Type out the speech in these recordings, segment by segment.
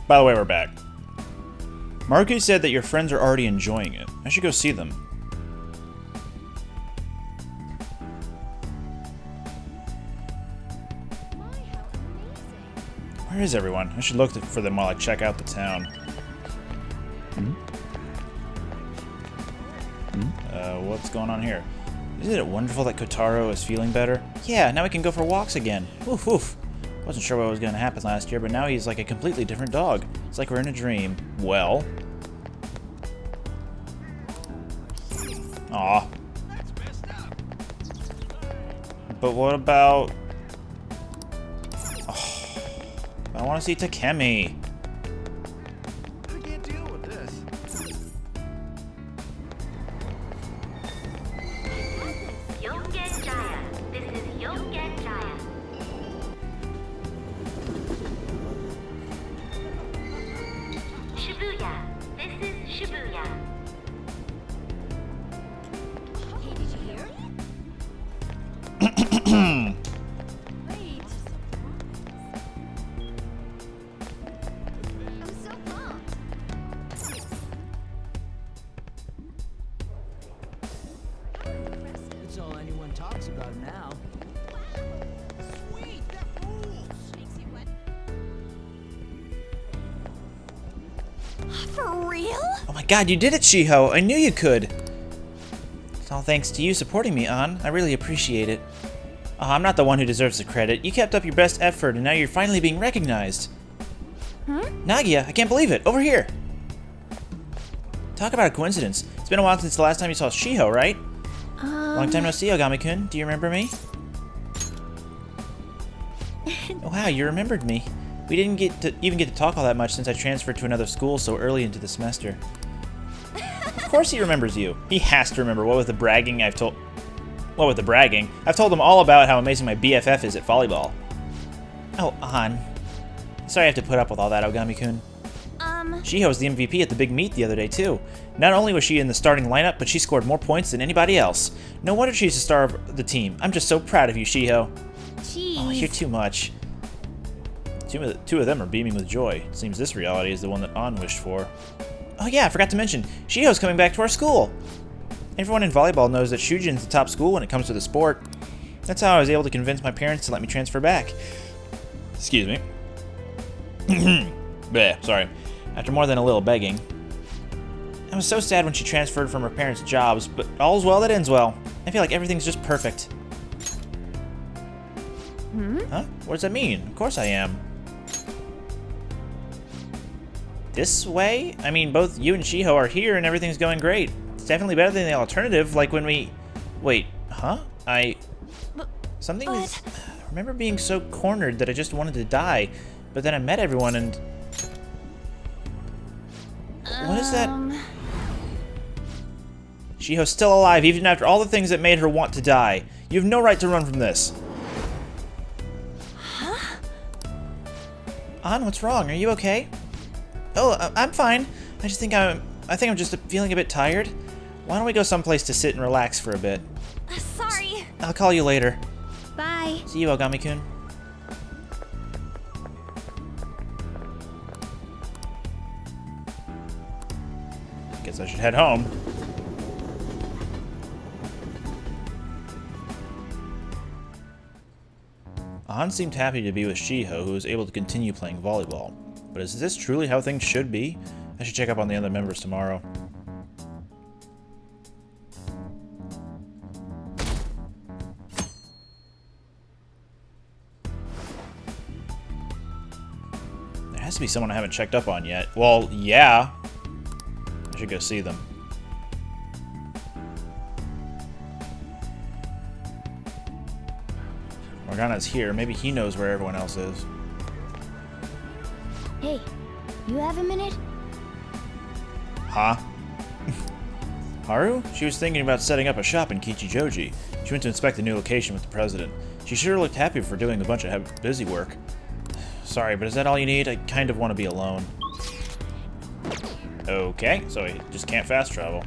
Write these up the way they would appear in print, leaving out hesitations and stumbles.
By the way, we're back. Maruki said that your friends are already enjoying it. I should go see them. Where is everyone? I should look for them while I check out the town. What's going on here? Isn't it wonderful that Kotaro is feeling better? Yeah, now we can go for walks again. Woof woof. Wasn't sure what was going to happen last year, but now he's like a completely different dog. It's like we're in a dream. Well. Aw. But what about... Oh, I want to see Takemi. I can't deal with this. This is Yongenjaya. Shibuya. This is Shibuya. Hey, did you hear it? Wait. I'm so pumped. It's all anyone talks about now. Sweet, that rules. Makes you wet. For real? Oh my god, you did it, Shiho! I knew you could! It's all thanks to you supporting me, An. I really appreciate it. Oh, I'm not the one who deserves the credit. You kept up your best effort, and now you're finally being recognized. Nagia, I can't believe it! Over here! Talk about a coincidence. It's been a while since the last time you saw Shiho, right? Long time no see, Ogami-kun. Do you remember me? Oh, wow, you remembered me. We didn't even get to talk all that much since I transferred to another school so early into the semester. Of course he remembers you. He has to remember. What with the bragging, I've told him all about how amazing my BFF is at volleyball. Oh, An. Sorry I have to put up with all that, Ogami-kun. Shiho was the MVP at the big meet the other day, too. Not only was she in the starting lineup, but she scored more points than anybody else. No wonder she's the star of the team. I'm just so proud of you, Shiho. Jeez. Oh, you're too much. Two of them are beaming with joy. It seems this reality is the one that An wished for. Oh yeah, I forgot to mention, Shiho's coming back to our school. Everyone in volleyball knows that Shujin's the top school when it comes to the sport. That's how I was able to convince my parents to let me transfer back. Excuse me. Bleh, sorry. After more than a little begging. I was so sad when she transferred from her parents' jobs, but all's well that ends well. I feel like everything's just perfect. Huh? What does that mean? Of course I am. This way? I mean, both you and Shiho are here and everything's going great. It's definitely better than the alternative, like when we... Wait, huh? Something is... I remember being so cornered that I just wanted to die, but then I met everyone and... What is that? Shiho's still alive, even after all the things that made her want to die. You have no right to run from this. Huh? An, what's wrong? Are you okay? Oh, I'm fine. I think I'm just feeling a bit tired. Why don't we go someplace to sit and relax for a bit? Sorry. I'll call you later. Bye. See you, Ogami-kun. Guess I should head home. An seemed happy to be with Shiho, who was able to continue playing volleyball. But is this truly how things should be? I should check up on the other members tomorrow. There has to be someone I haven't checked up on yet. Well, yeah. I should go see them. Morgana's here. Maybe he knows where everyone else is. Hey, you have a minute? Huh? Haru? She was thinking about setting up a shop in Kichijoji. She went to inspect the new location with the president. She sure looked happy for doing a bunch of busy work. Sorry, but is that all you need? I kind of want to be alone. Okay, so he just can't fast travel.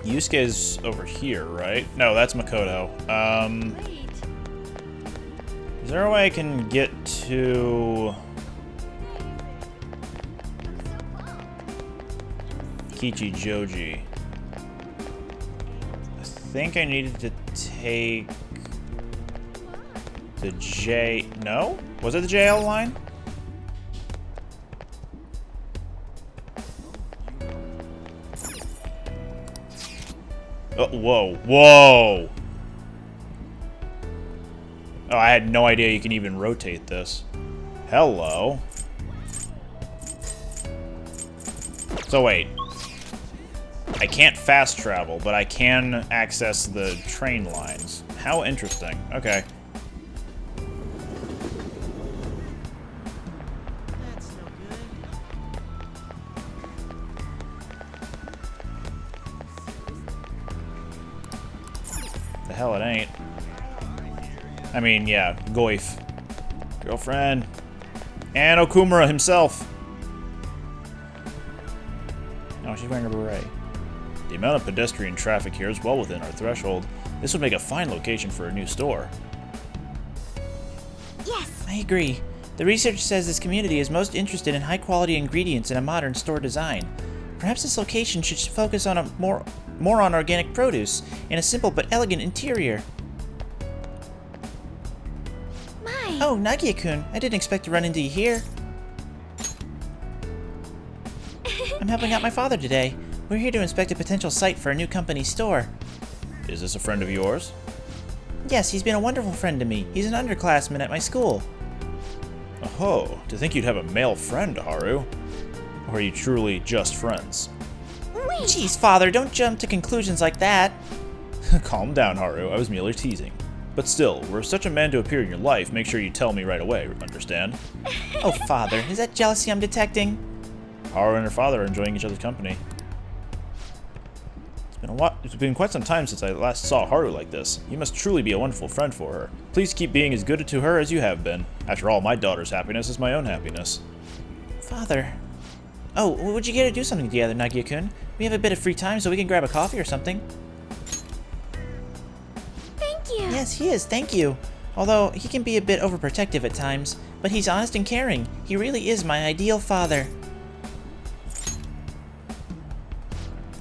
Yusuke's over here, right? No, that's Makoto. Wait. Is there a way I can get to Kichijoji? I think I needed to take the J... No? Was it the JL line? Oh, whoa. Whoa! Oh, I had no idea you can even rotate this. Hello. So wait. I can't fast travel, but I can access the train lines. How interesting. Okay. That's no good. The hell it ain't. I mean, yeah, Goif. Girlfriend. And Okumura himself. Oh, she's wearing a beret. The amount of pedestrian traffic here is well within our threshold. This would make a fine location for a new store. Yes. I agree. The research says this community is most interested in high-quality ingredients in a modern store design. Perhaps this location should focus on a more on organic produce and a simple but elegant interior. My. Oh, Nagia-kun, I didn't expect to run into you here. I'm helping out my father today. We're here to inspect a potential site for a new company store. Is this a friend of yours? Yes, he's been a wonderful friend to me. He's an underclassman at my school. Oh, to think you'd have a male friend, Haru. Or are you truly just friends? Wait. Jeez, father, don't jump to conclusions like that. Calm down, Haru. I was merely teasing. But still, were such a man to appear in your life, make sure you tell me right away, understand? Oh, father, is that jealousy I'm detecting? Haru and her father are enjoying each other's company. It's been quite some time since I last saw Haru like this. You must truly be a wonderful friend for her. Please keep being as good to her as you have been. After all, my daughter's happiness is my own happiness. Father. Oh, would you care to do something together, Nagia-kun? We have a bit of free time, so we can grab a coffee or something. Thank you. Yes, he is, thank you. Although, he can be a bit overprotective at times, but he's honest and caring. He really is my ideal father.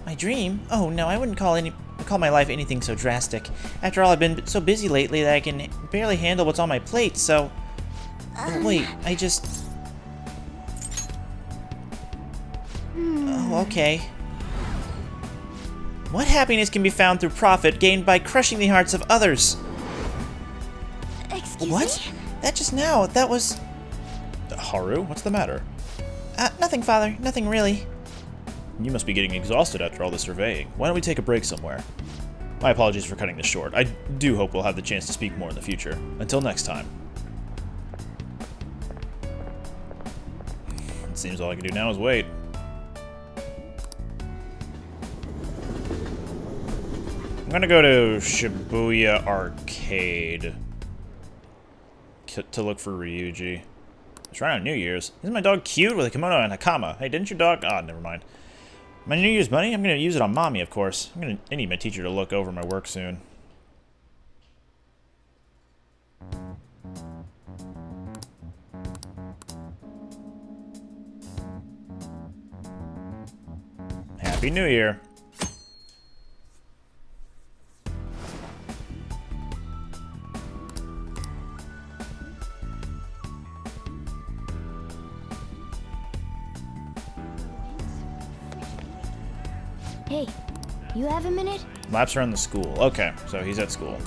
My dream? Oh no, I wouldn't call my life anything so drastic. After all, I've been so busy lately that I can barely handle what's on my plate, so... Oh, wait, I just... Oh, okay. What happiness can be found through profit gained by crushing the hearts of others? Excuse What? me? That just now, that was... Haru, what's the matter? Nothing, father, nothing really. You must be getting exhausted after all the surveying. Why don't we take a break somewhere? My apologies for cutting this short. I do hope we'll have the chance to speak more in the future. Until next time. It seems all I can do now is wait. I'm gonna go to Shibuya Arcade to look for Ryuji. It's right on New Year's. Isn't my dog cute with a kimono and a kama? Hey, didn't your dog? Ah, never mind. My New Year's money? I'm gonna use it on mommy, of course. I need my teacher to look over my work soon. Happy New Year. Hey, you have a minute? Laps around the school. Okay, so he's at school.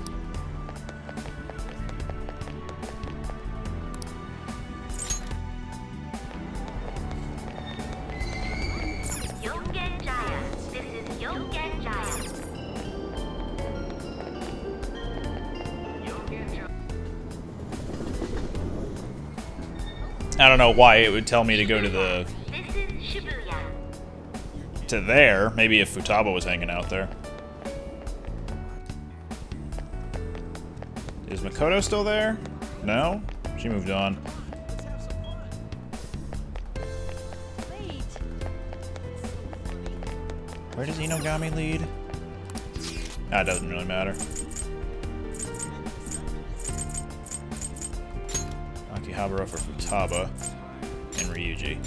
I don't know why it would tell me to go to the... to there. Maybe if Futaba was hanging out there. Is Makoto still there? No? She moved on. Wait. Where does Inogami lead? That doesn't really matter. Akihabara for Futaba and Ryuji.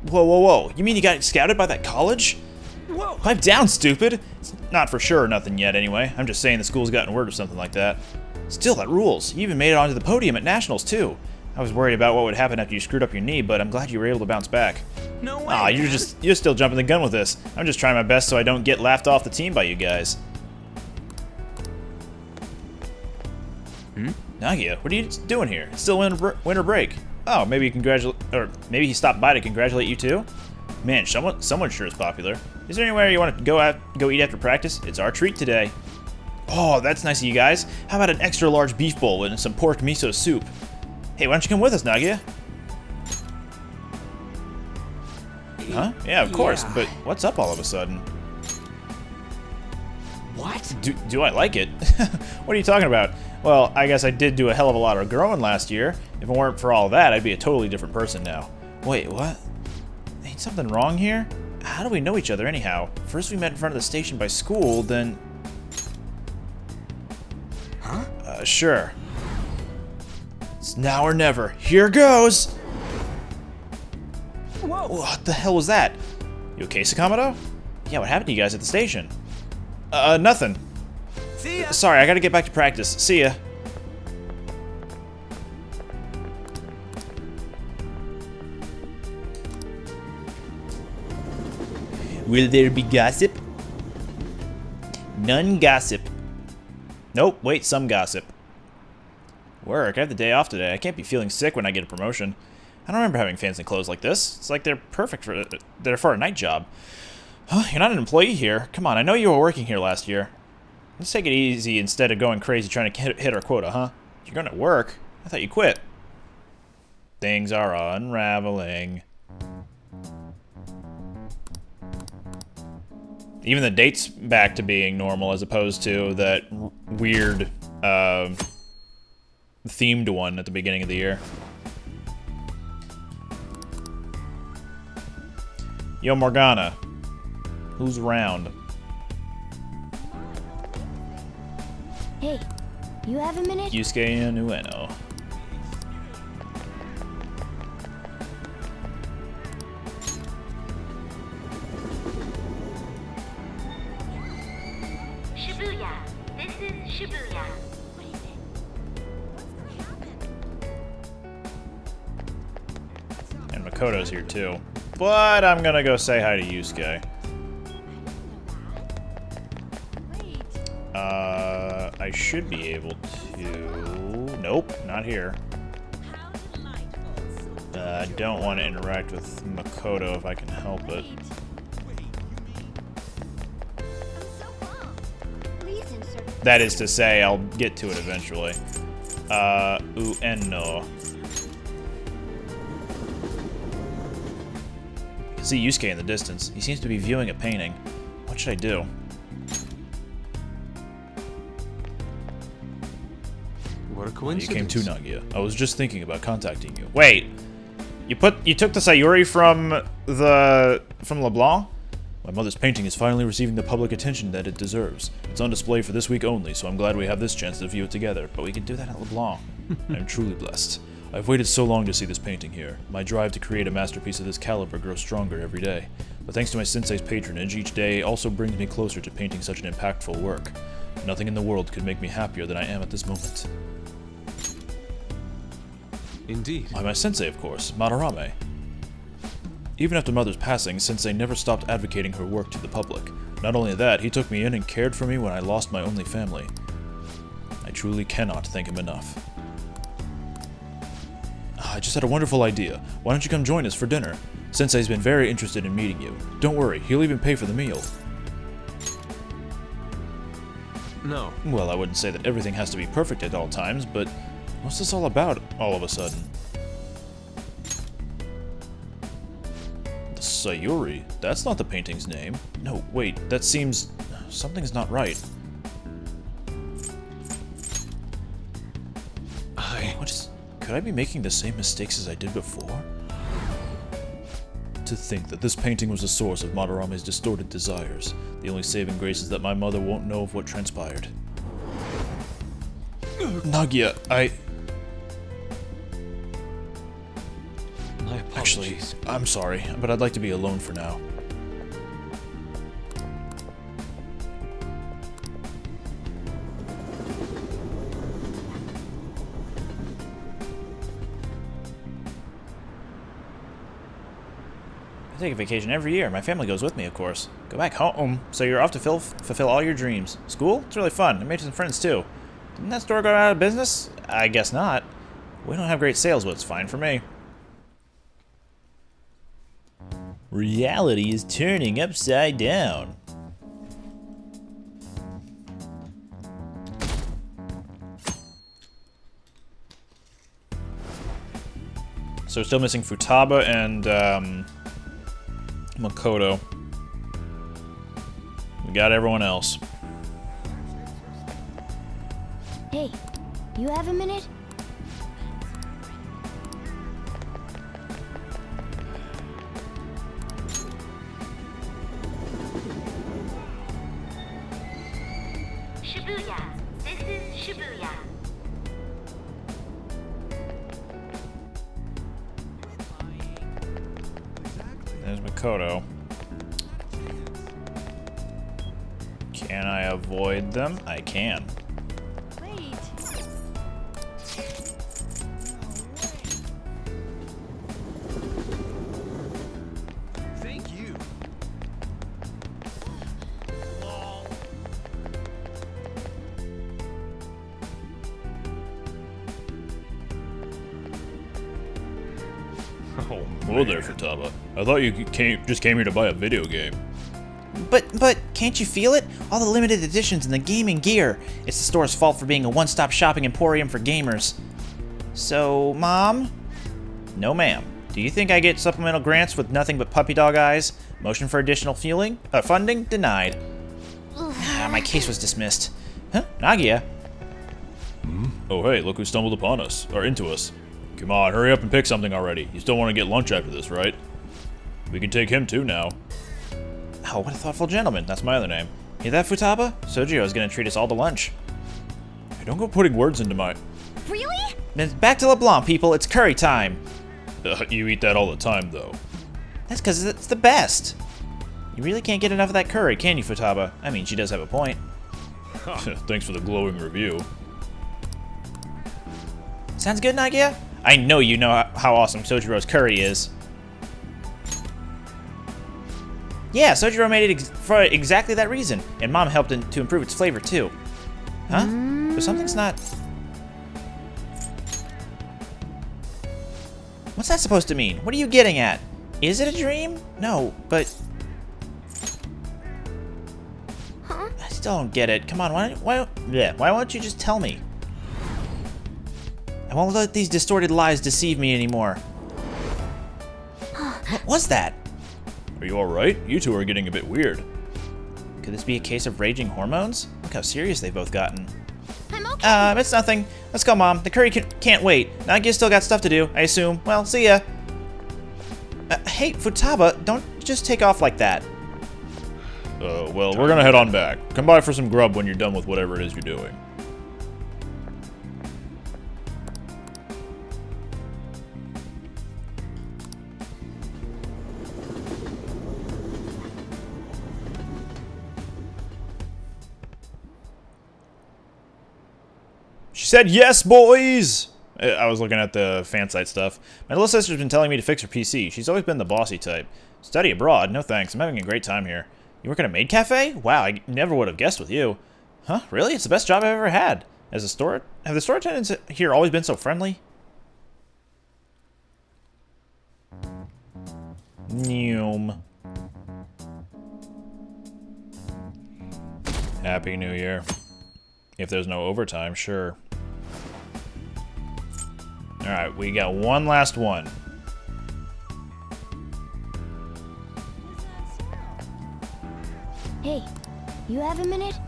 Whoa, whoa, whoa. You mean you got scouted by that college? Whoa! Pipe down, stupid! It's not for sure or nothing yet, anyway. I'm just saying the school's gotten word of something like that. Still, that rules. You even made it onto the podium at Nationals, too. I was worried about what would happen after you screwed up your knee, but I'm glad you were able to bounce back. No way! Aw, you're still jumping the gun with this. I'm just trying my best so I don't get laughed off the team by you guys. Nagia, what are you doing here? It's still winter break. Oh, maybe he stopped by to congratulate you too? Man, someone sure is popular. Is there anywhere you want to go eat after practice? It's our treat today. Oh, that's nice of you guys. How about an extra large beef bowl and some pork miso soup? Hey, why don't you come with us, Nagia? Huh? Yeah, of course, Yeah. but what's up all of a sudden? What? Do I like it? What are you talking about? Well, I guess I did do a hell of a lot of growing last year. If it weren't for all that, I'd be a totally different person now. Wait, what? Ain't something wrong here? How do we know each other anyhow? First we met in front of the station by school, then... Huh? Sure. It's now or never. Here goes! Whoa! What the hell was that? You okay, Sakamoto? Yeah, what happened to you guys at the station? Nothing. See ya! Sorry, I gotta get back to practice. See ya. Will there be gossip? None gossip. Nope, wait, some gossip. Work, I have the day off today. I can't be feeling sick when I get a promotion. I don't remember having fancy clothes like this. It's like they're perfect for a night job. Huh, you're not an employee here. Come on, I know you were working here last year. Let's take it easy instead of going crazy trying to hit our quota, huh? You're going to work? I thought you quit. Things are unraveling. Even the date's back to being normal as opposed to that weird themed one at the beginning of the year. Yo, Morgana. Who's around? Hey, you have a minute? Yusuke and Ueno. Shibuya. This is Shibuya. What is it? And Makoto's here too. But I'm gonna go say hi to Yusuke. I should be able to... Nope, not here. I don't want to interact with Makoto if I can help it. That is to say, I'll get to it eventually. Ueno. I can see Yusuke in the distance. He seems to be viewing a painting. What should I do? What a You coincidence. came too, Nagia. I was just thinking about contacting you. Wait, you took the Sayuri from LeBlanc? My mother's painting is finally receiving the public attention that it deserves. It's on display for this week only, so I'm glad we have this chance to view it together. But we can do that at LeBlanc. I'm truly blessed. I've waited so long to see this painting here. My drive to create a masterpiece of this caliber grows stronger every day. But thanks to my sensei's patronage, each day also brings me closer to painting such an impactful work. Nothing in the world could make me happier than I am at this moment. Indeed. By my sensei, of course, Madarame. Even after Mother's passing, Sensei never stopped advocating her work to the public. Not only that, he took me in and cared for me when I lost my only family. I truly cannot thank him enough. I just had a wonderful idea. Why don't you come join us for dinner? Sensei's been very interested in meeting you. Don't worry, he'll even pay for the meal. No. Well, I wouldn't say that everything has to be perfect at all times, but what's this all about all of a sudden? The Sayuri? That's not the painting's name. No, wait, that seems... something's not right. Could I be making the same mistakes as I did before? To think that this painting was the source of Madarame's distorted desires. The only saving grace is that my mother won't know of what transpired. Nagia, My Actually, apologies. I'm sorry, but I'd like to be alone for now. I take a vacation every year. My family goes with me, of course. Go back home. So you're off to fulfill all your dreams. School? It's really fun. I made some friends, too. Didn't that store go out of business? I guess not. We don't have great sales, but it's fine for me. Reality is turning upside down. So we're still missing Futaba and Makoto. We got everyone else. Hey, you have a minute? Shibuya. This is Shibuya. There's Makoto. Can I avoid them? I can. Wait. Thank you. Oh, Whoa there, Futaba. I thought you just came here to buy a video game. But can't you feel it? All the limited editions and the gaming gear. It's the store's fault for being a one-stop shopping emporium for gamers. So, Mom? No, ma'am. Do you think I get supplemental grants with nothing but puppy dog eyes? Motion for additional funding? Denied. My case was dismissed. Huh? Nagia? Oh hey, look who stumbled upon us, or into us. Come on, hurry up and pick something already. You still want to get lunch after this, right? We can take him too now. Oh, what a thoughtful gentleman. That's my other name. Hear that, Futaba? Sojiro's gonna treat us all to lunch. Hey, don't go putting words into my... Really? Then back to LeBlanc, people. It's curry time. You eat that all the time, though. That's because it's the best. You really can't get enough of that curry, can you, Futaba? I mean, she does have a point. Thanks for the glowing review. Sounds good, Nagia? I know you know how awesome Sojiro's curry is. Yeah, Sojiro made it for exactly that reason, and Mom helped to improve its flavor too. Huh? So something's not... What's that supposed to mean? What are you getting at? Is it a dream? No, but... Huh? I still don't get it. Come on, why won't you just tell me? I won't let these distorted lies deceive me anymore. What was that? Are you alright? You two are getting a bit weird. Could this be a case of raging hormones? Look how serious they've both gotten. I'm okay. It's nothing. Let's go, Mom. The curry can't wait. Nagia's still got stuff to do, I assume. Well, see ya. Hey, Futaba, don't just take off like that. Well, we're gonna head on back. Come by for some grub when you're done with whatever it is you're doing. She said, yes, boys! I was looking at the fan site stuff. My little sister's been telling me to fix her PC. She's always been the bossy type. Study abroad? No thanks. I'm having a great time here. You work at a maid cafe? Wow, I never would have guessed with you. Huh? Really? It's the best job I've ever had. Have the store attendants here always been so friendly? Noom. Happy New Year. If there's no overtime, sure. Alright, we got one last one. Hey, you have a minute?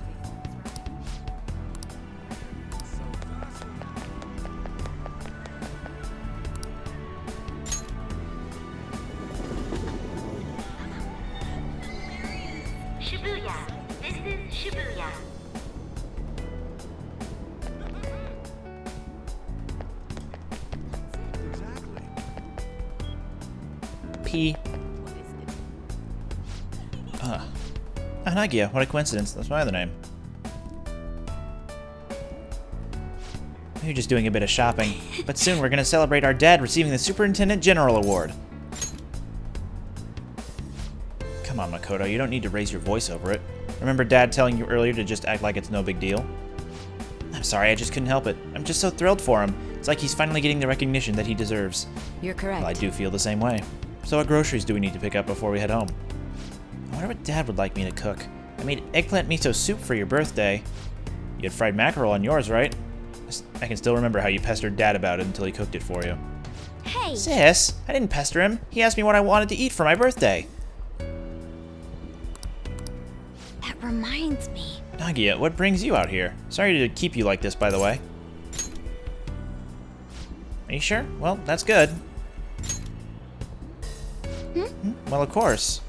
pee. Nagia, what a coincidence. That's my other name. You're just doing a bit of shopping. But soon we're going to celebrate our dad receiving the Superintendent General Award. Come on, Makoto. You don't need to raise your voice over it. Remember Dad telling you earlier to just act like it's no big deal? I'm sorry, I just couldn't help it. I'm just so thrilled for him. It's like he's finally getting the recognition that he deserves. You're correct. Well, I do feel the same way. So what groceries do we need to pick up before we head home? I wonder what Dad would like me to cook. I made eggplant miso soup for your birthday. You had fried mackerel on yours, right? I can still remember how you pestered Dad about it until he cooked it for you. Hey! Sis, I didn't pester him. He asked me what I wanted to eat for my birthday. That reminds me. Nagia, what brings you out here? Sorry to keep you like this, by the way. Are you sure? Well, that's good. Well, of course.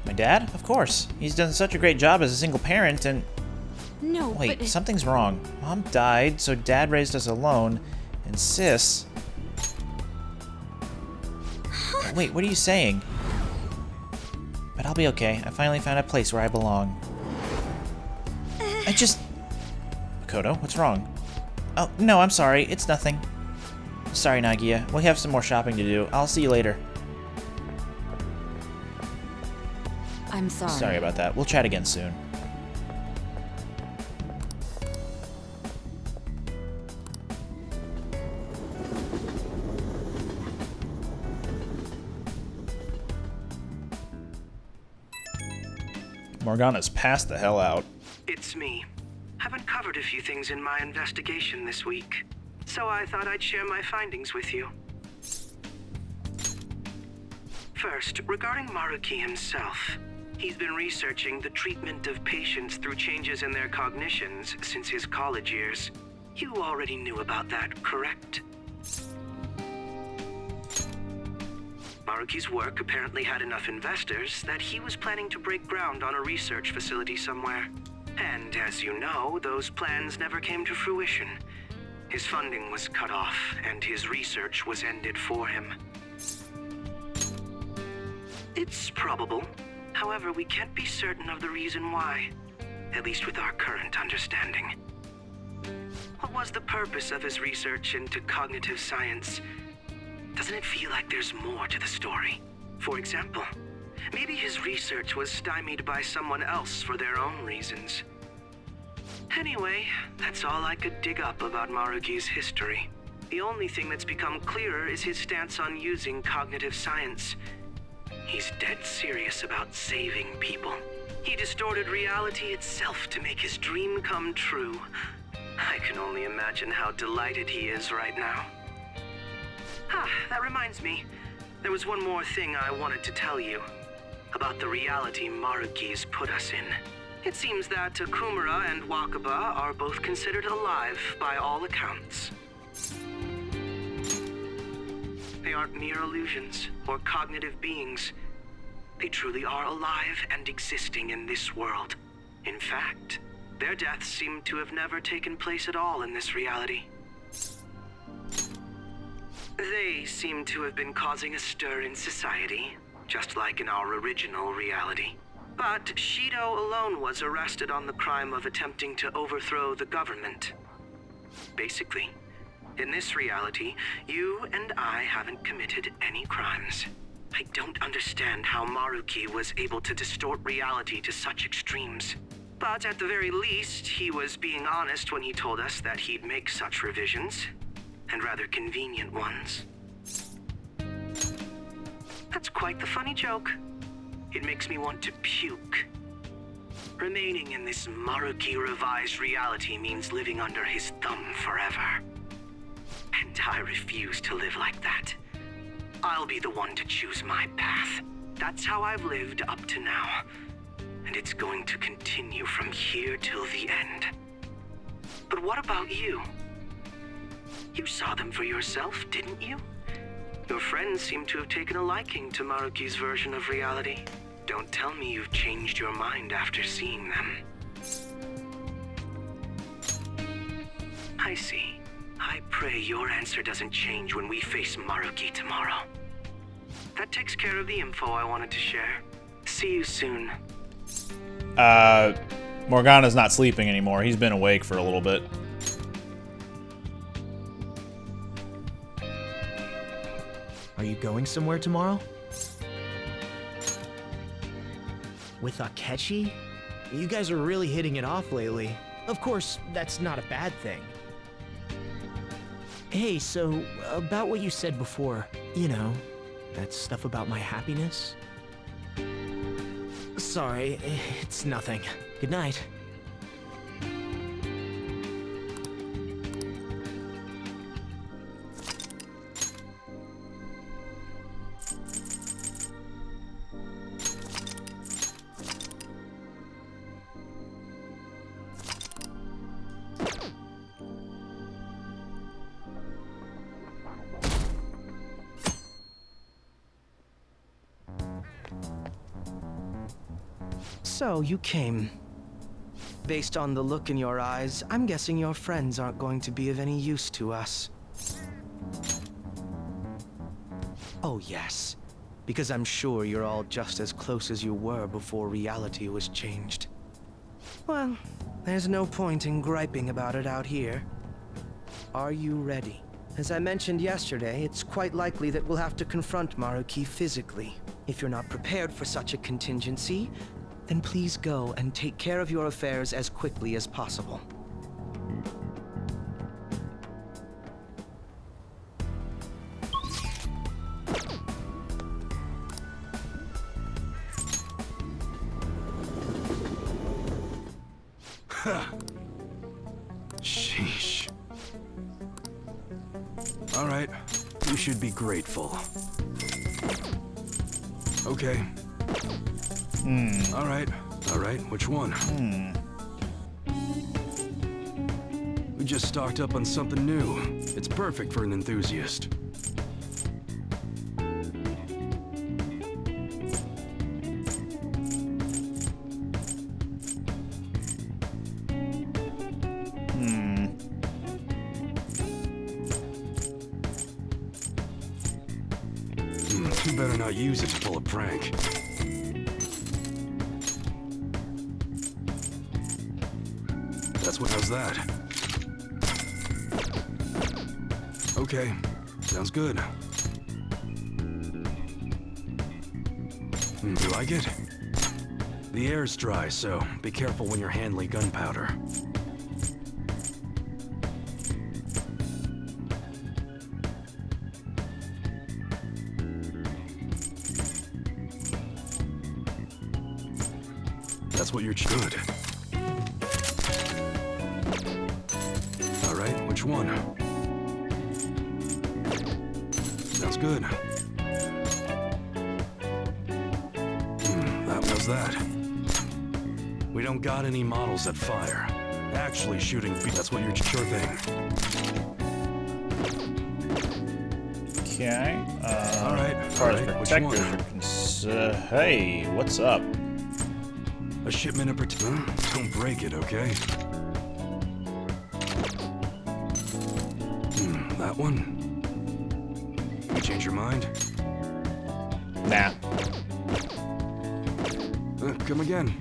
My dad? Of course. He's done such a great job as a single parent and... No, Wait, but... something's wrong. Mom died, so Dad raised us alone. And Sis... Wait, what are you saying? But I'll be okay. I finally found a place where I belong. Makoto, what's wrong? Oh, no, I'm sorry. It's nothing. Sorry, Nagia. We have some more shopping to do. I'll see you later. I'm sorry. Sorry about that. We'll chat again soon. Morgana's passed the hell out. It's me. I've uncovered a few things in my investigation this week, so I thought I'd share my findings with you. First, regarding Maruki himself. He's been researching the treatment of patients through changes in their cognitions since his college years. You already knew about that, correct? Maruki's work apparently had enough investors that he was planning to break ground on a research facility somewhere. And as you know, those plans never came to fruition. His funding was cut off, and his research was ended for him. It's probable. However, we can't be certain of the reason why, at least with our current understanding. What was the purpose of his research into cognitive science? Doesn't it feel like there's more to the story? For example, maybe his research was stymied by someone else for their own reasons. Anyway, that's all I could dig up about Maruki's history. The only thing that's become clearer is his stance on using cognitive science. He's dead serious about saving people. He distorted reality itself to make his dream come true. I can only imagine how delighted he is right now. That reminds me. There was one more thing I wanted to tell you. About the reality Maruki's put us in. It seems that Kumura and Wakaba are both considered alive by all accounts. They aren't mere illusions or cognitive beings. They truly are alive and existing in this world. In fact, their deaths seem to have never taken place at all in this reality. They seem to have been causing a stir in society, just like in our original reality. But Shido alone was arrested on the crime of attempting to overthrow the government. Basically, in this reality, you and I haven't committed any crimes. I don't understand how Maruki was able to distort reality to such extremes. But at the very least, he was being honest when he told us that he'd make such revisions. And rather convenient ones. That's quite the funny joke. It makes me want to puke. Remaining in this Maruki revised reality means living under his thumb forever. And I refuse to live like that. I'll be the one to choose my path. That's how I've lived up to now. And it's going to continue from here till the end. But what about you? You saw them for yourself, didn't you? Your friends seem to have taken a liking to Maruki's version of reality. Don't tell me you've changed your mind after seeing them. I see. I pray your answer doesn't change when we face Maruki tomorrow. That takes care of the info I wanted to share. See you soon. Morgana's not sleeping anymore. He's been awake for a little bit. Are you going somewhere tomorrow? With Akechi? You guys are really hitting it off lately. Of course, that's not a bad thing. Hey, so, about what you said before, you know, that stuff about my happiness? Sorry, it's nothing. Good night. So, you came. Based on the look in your eyes, I'm guessing your friends aren't going to be of any use to us. Oh yes, because I'm sure you're all just as close as you were before reality was changed. Well, there's no point in griping about it out here. Are you ready? As I mentioned yesterday, it's quite likely that we'll have to confront Maruki physically. If you're not prepared for such a contingency, then please go and take care of your affairs as quickly as possible. Sheesh. All right, you should be grateful. Okay. All right, which one? We just stocked up on something new. It's perfect for an enthusiast. You better not use it to pull a prank. How's that? Okay, sounds good. You like it? The air's dry, so be careful when you're handling gunpowder. That's what you're good. Which one? Sounds good. That was that. We don't got any models that fire. Actually shooting, that's what you're sure thing. Okay. Alright. As far as protectors are concerned, hey, what's up? A shipment of don't break it, okay? That one? You change your mind? Nah. Come again.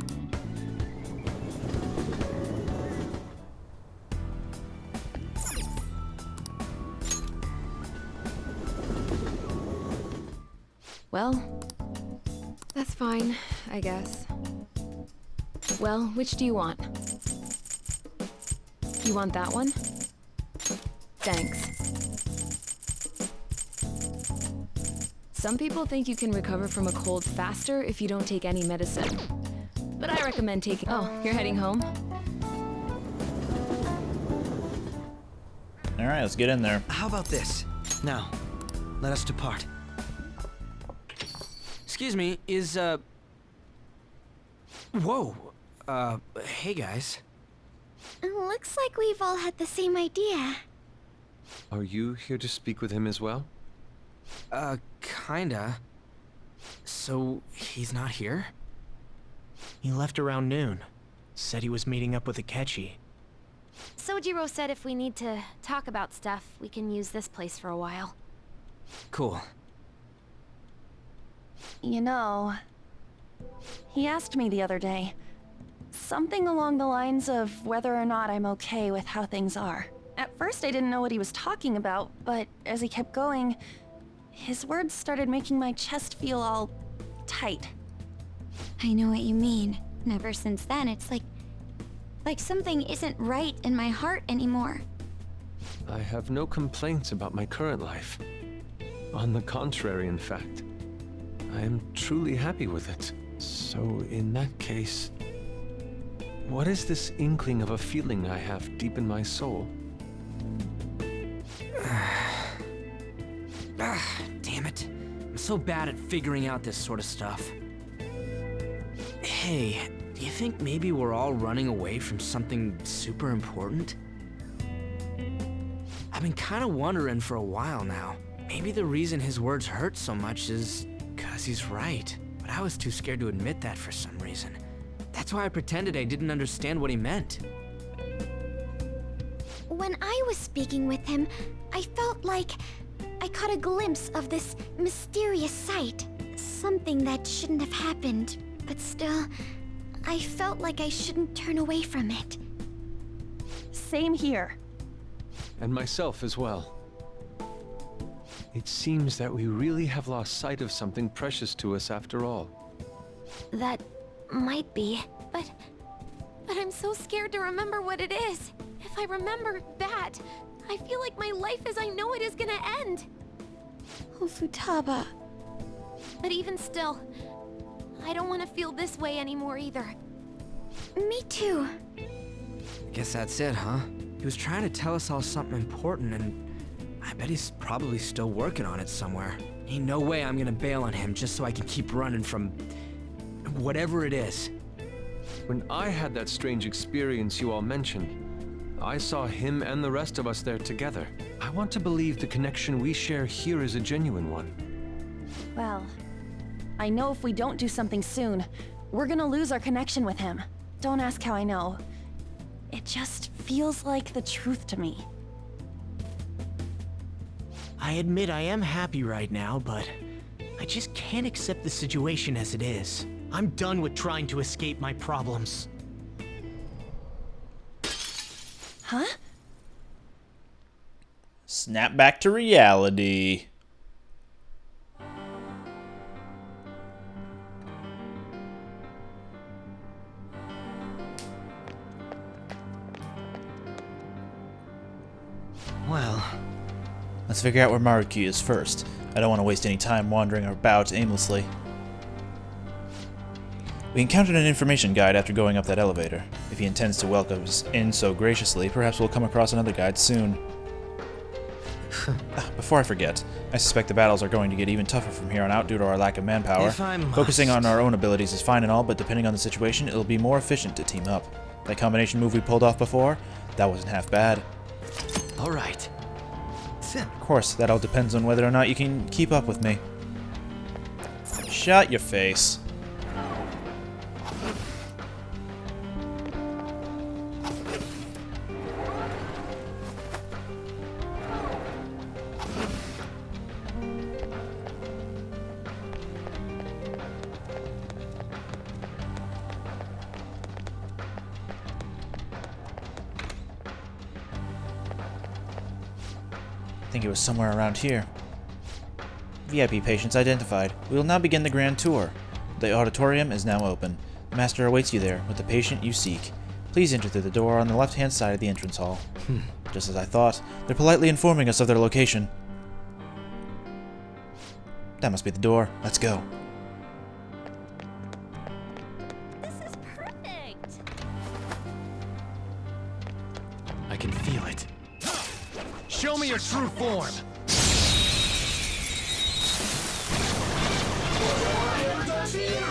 Well, that's fine, I guess. Well, which do you want? You want that one? Thanks. Some people think you can recover from a cold faster if you don't take any medicine. But I recommend taking... Oh, you're heading home? Alright, let's get in there. How about this? Now, let us depart. Excuse me, is, Whoa! Hey guys. Looks like we've all had the same idea. Are you here to speak with him as well? Kinda. So, he's not here? He left around noon. Said he was meeting up with Akechi. Sojiro said if we need to talk about stuff, we can use this place for a while. Cool. You know, he asked me the other day, something along the lines of whether or not I'm okay with how things are. At first I didn't know what he was talking about, but as he kept going, his words started making my chest feel all tight. I know what you mean. And ever since then, it's like something isn't right in my heart anymore. I have no complaints about my current life. On the contrary, in fact. I am truly happy with it. So in that case, what is this inkling of a feeling I have deep in my soul? Damn it. I'm so bad at figuring out this sort of stuff. Hey, do you think maybe we're all running away from something super important? I've been kind of wondering for a while now. Maybe the reason his words hurt so much is because he's right. But I was too scared to admit that for some reason. That's why I pretended I didn't understand what he meant. When I was speaking with him, I felt like I caught a glimpse of this mysterious sight. Something that shouldn't have happened, but still, I felt like I shouldn't turn away from it. Same here. And myself as well. It seems that we really have lost sight of something precious to us after all. That might be, but I'm so scared to remember what it is. If I remember that, I feel like my life as I know it is gonna end. Oh, Futaba. But even still, I don't want to feel this way anymore either. Me too. Guess that's it, huh? He was trying to tell us all something important, and I bet he's probably still working on it somewhere. Ain't no way I'm gonna bail on him just so I can keep running from whatever it is. When I had that strange experience you all mentioned, I saw him and the rest of us there together. I want to believe the connection we share here is a genuine one. Well, I know if we don't do something soon, we're gonna lose our connection with him. Don't ask how I know. It just feels like the truth to me. I admit I am happy right now, but I just can't accept the situation as it is. I'm done with trying to escape my problems. Huh? Snap back to reality. Well, Let's figure out where Maruki is first. I don't want to waste any time wandering about aimlessly. We encountered an information guide after going up that elevator. If he intends to welcome us in so graciously, perhaps we'll come across another guide soon. Before I forget, I suspect the battles are going to get even tougher from here on out due to our lack of manpower. If I must. Focusing on our own abilities is fine and all, but depending on the situation, it'll be more efficient to team up. That combination move we pulled off before, that wasn't half bad. all right. Of course, that all depends on whether or not you can keep up with me. Shut your face. I think it was somewhere around here. VIP patients identified. We will now begin the grand tour. The auditorium is now open. The master awaits you there with the patient you seek. Please enter through the door on the left-hand side of the entrance hall. Just as I thought, they're politely informing us of their location. That must be the door. Let's go. This is perfect. I can feel it. Show me your true form!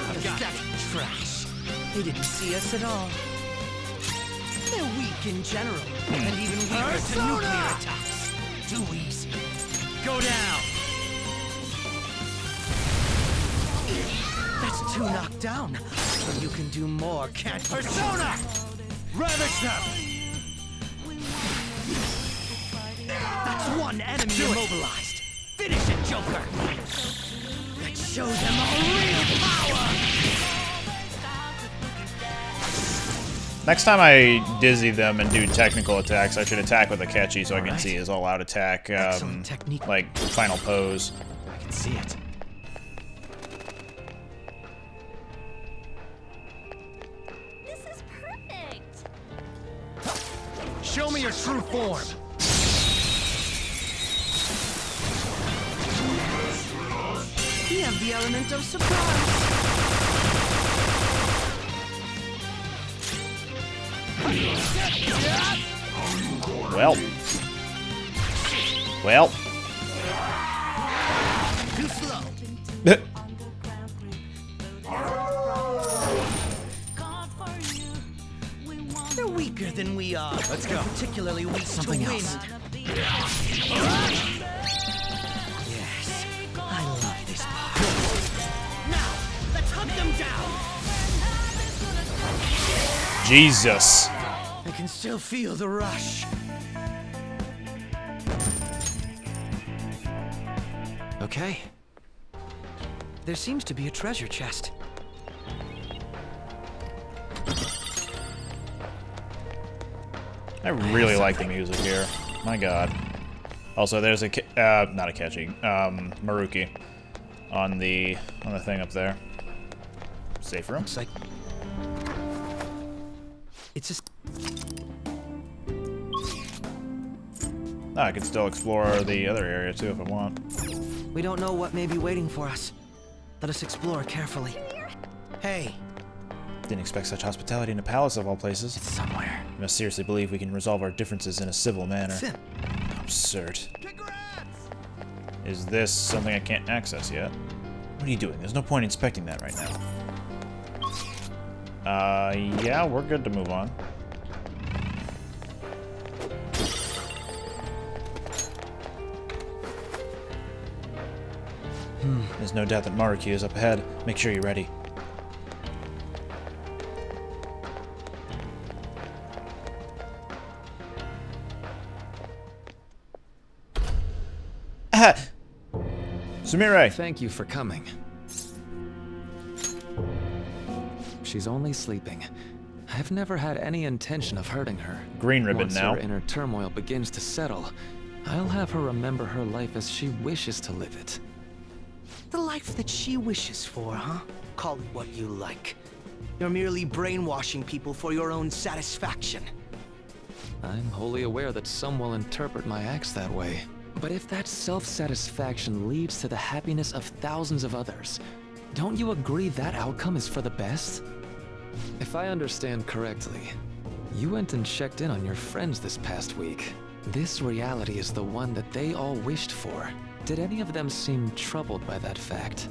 I've got that trash. They didn't see us at all. They're weak in general, and even weaker to nuclear attacks. Too easy. Go down! That's 2 knocked down. You can do more, can't you? Persona! Ravage them! immobilized. Finish it, Joker! Let's show them our real power! Next time I dizzy them and do technical attacks, I should attack with Akechi so I can see his all-out attack, technique. like, final pose. I can see it. This is perfect! Show me your true form! You have the element of surprise. Well. Well. Too slow. They're weaker than we are. Let's go. Particularly weak to wind. Yes, I love this part. Now, let's hunt them down. Jesus. I can still feel the rush. Okay. There seems to be a treasure chest. I really like the music here. My god. Also, there's a not Akechi, Maruki on the thing up there. Safe room. Looks like it's just. I could still explore the other area too if I want. We don't know what may be waiting for us. Let us explore carefully. Hey. Didn't expect such hospitality in a palace of all places. It's somewhere. You must seriously believe we can resolve our differences in a civil manner. Absurd. Is this something I can't access yet? What are you doing? There's no point in inspecting that right now. Yeah, we're good to move on. There's no doubt that Maruki is up ahead. Make sure you're ready. Sumire! Thank you for coming. She's only sleeping. I've never had any intention of hurting her. Green ribbon Once now. her inner turmoil begins to settle, I'll have her remember her life as she wishes to live it. The life that she wishes for, huh? Call it what you like. You're merely brainwashing people for your own satisfaction. I'm wholly aware that some will interpret my acts that way. But if that self-satisfaction leads to the happiness of thousands of others, don't you agree that outcome is for the best? If I understand correctly, you went and checked in on your friends this past week. This reality is the one that they all wished for. Did any of them seem troubled by that fact?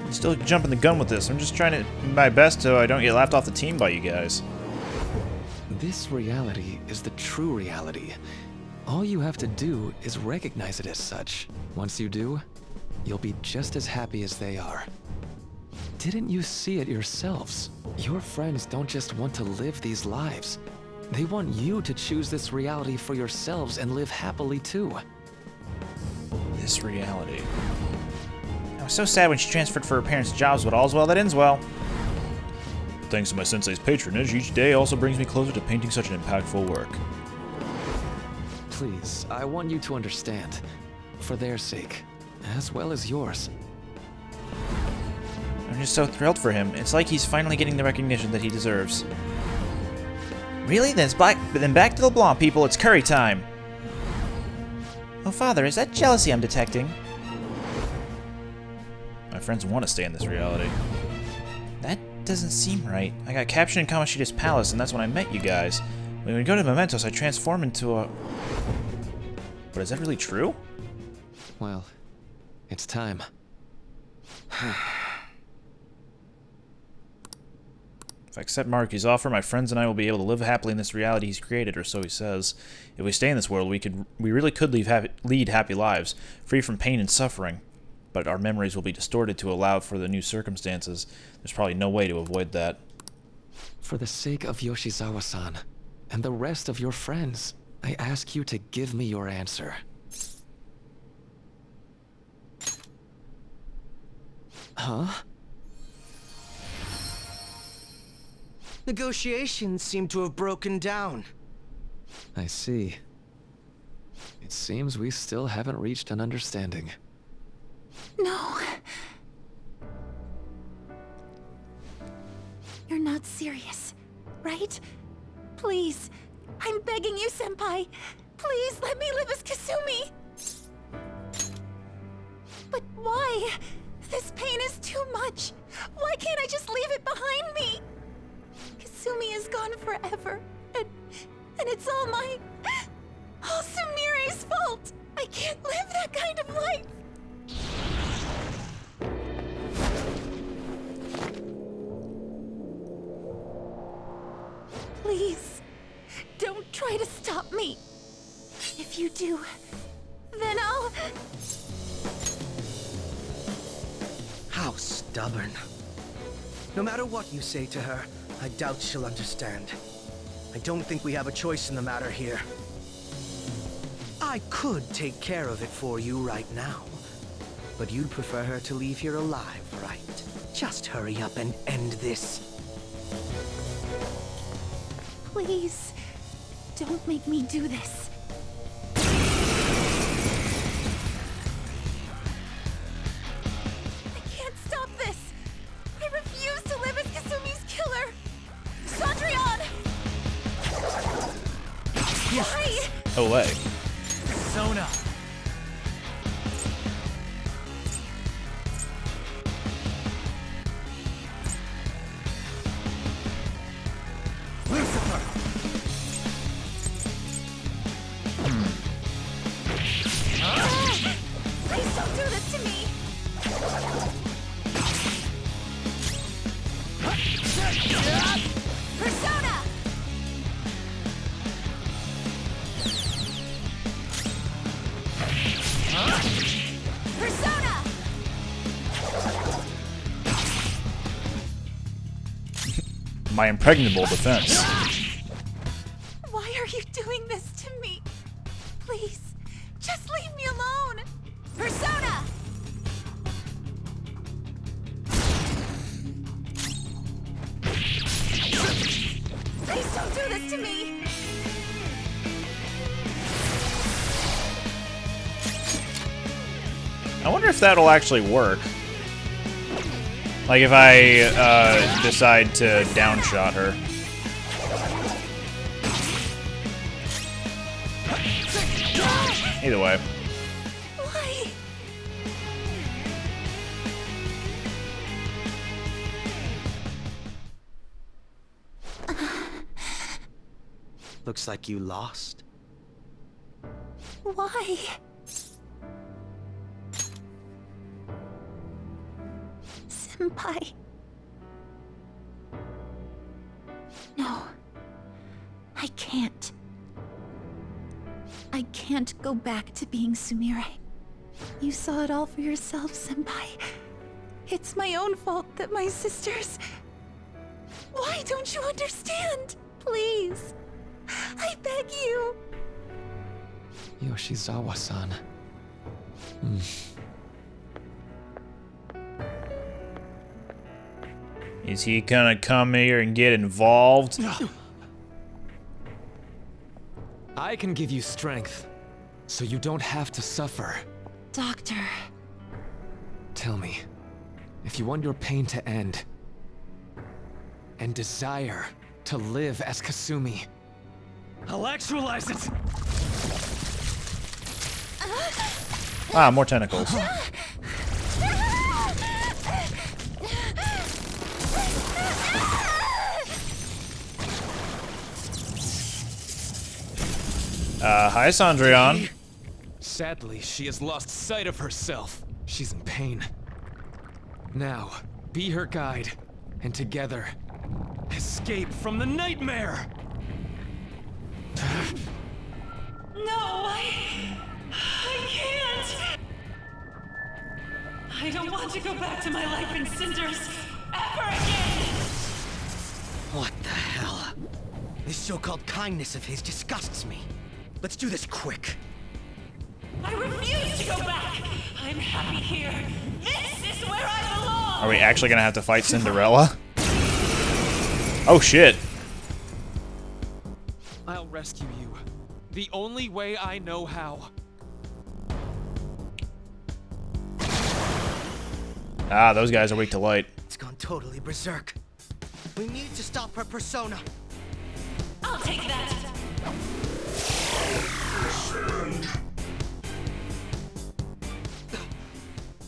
I'm still jumping the gun with this. I'm just trying to do my best so I don't get laughed off the team by you guys. This reality is the true reality. All you have to do is recognize it as such. Once you do, you'll be just as happy as they are. Didn't you see it yourselves? Your friends don't just want to live these lives. They want you to choose this reality for yourselves and live happily too. This reality. I was so sad when she transferred for her parents' jobs, but all's well that ends well. Thanks to my sensei's patronage, each day also brings me closer to painting such an impactful work. Please, I want you to understand. For their sake, as well as yours. I'm just so thrilled for him. It's like he's finally getting the recognition that he deserves. Really? Then back to the Blanc, people. It's curry time. Oh, Father, is that jealousy I'm detecting? My friends want to stay in this reality. That doesn't seem right. I got captured in Kamoshida's palace, and that's when I met you guys. When we go to Mementos, I transform into a... But is that really true? Well, it's time. If I accept Maruki's offer, my friends and I will be able to live happily in this reality he's created, or so he says. If we stay in this world, we really could lead happy lives, free from pain and suffering. But our memories will be distorted to allow for the new circumstances. There's probably no way to avoid that. For the sake of Yoshizawa-san, and the rest of your friends, I ask you to give me your answer. Huh? Negotiations seem to have broken down. I see. It seems we still haven't reached an understanding. No. You're not serious, right? Please, I'm begging you, Senpai. Please let me live as Kasumi. But why? This pain is too much. Why can't I just leave it behind me? Kasumi is gone forever, and it's all Sumire's fault. I can't live that kind of life. Please, don't try to stop me. If you do, then I'll... How stubborn. No matter what you say to her, I doubt she'll understand. I don't think we have a choice in the matter here. I could take care of it for you right now. But you'd prefer her to leave here alive, right? Just hurry up and end this. Please, don't make me do this. I can't stop this. I refuse to live as Kasumi's killer. Cendrillon! Why? No way. Sona! Please don't do this to me! Persona! Persona! My impregnable defense. Why are you doing this to me? Please, just leave me alone! Persona! Please don't do this to me! I wonder if that'll actually work. Like if I decide to downshot her. Either way. Why? Looks like you lost. Why? Senpai. No. I can't. I can't go back to being Sumire. You saw it all for yourself, Senpai. It's my own fault that my sisters... Why don't you understand? Please. I beg you. Yoshizawa-san. Is he gonna come here and get involved? I can give you strength, so you don't have to suffer. Doctor. Tell me, if you want your pain to end, and desire to live as Kasumi, I'll actualize it! Ah, more tentacles. Hi, Cendrillon. Sadly, she has lost sight of herself. She's in pain. Now, be her guide, and together, escape from the nightmare! No, I can't. I don't want to go back to my life in cinders ever again. What the hell? This so-called kindness of his disgusts me. Let's do this quick. I refuse to go back. I'm happy here. This is where I belong. Are we actually gonna have to fight Cinderella? Oh shit. I'll rescue you. The only way I know how. Ah, those guys are weak to light. It's gone totally berserk. We need to stop her persona. I'll take that.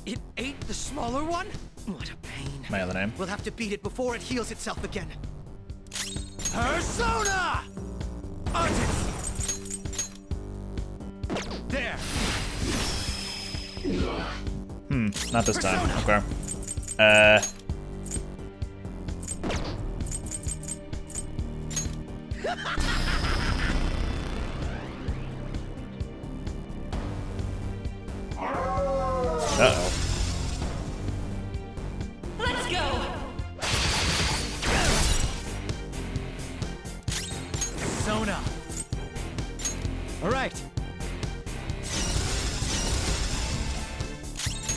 It ate the smaller one? What a pain. My other name. We'll have to beat it before it heals itself again. Persona! Artist! There! Not this time. Okay. Uh-oh. Let's go. Persona! Alright.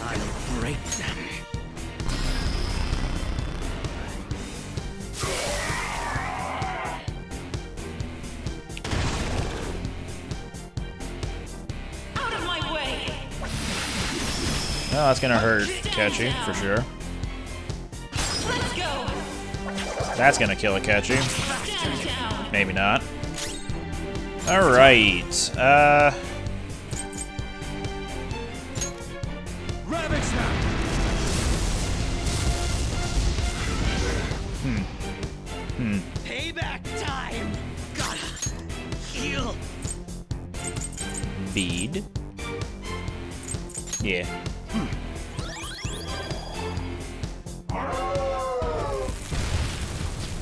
I'll break them. Out of my way. Well, that's gonna hurt Akechi, for sure. Let's go. That's gonna kill Akechi. Stand down. Maybe not. Alright, Ravage them! Payback time! Gotta heal! bead. Yeah.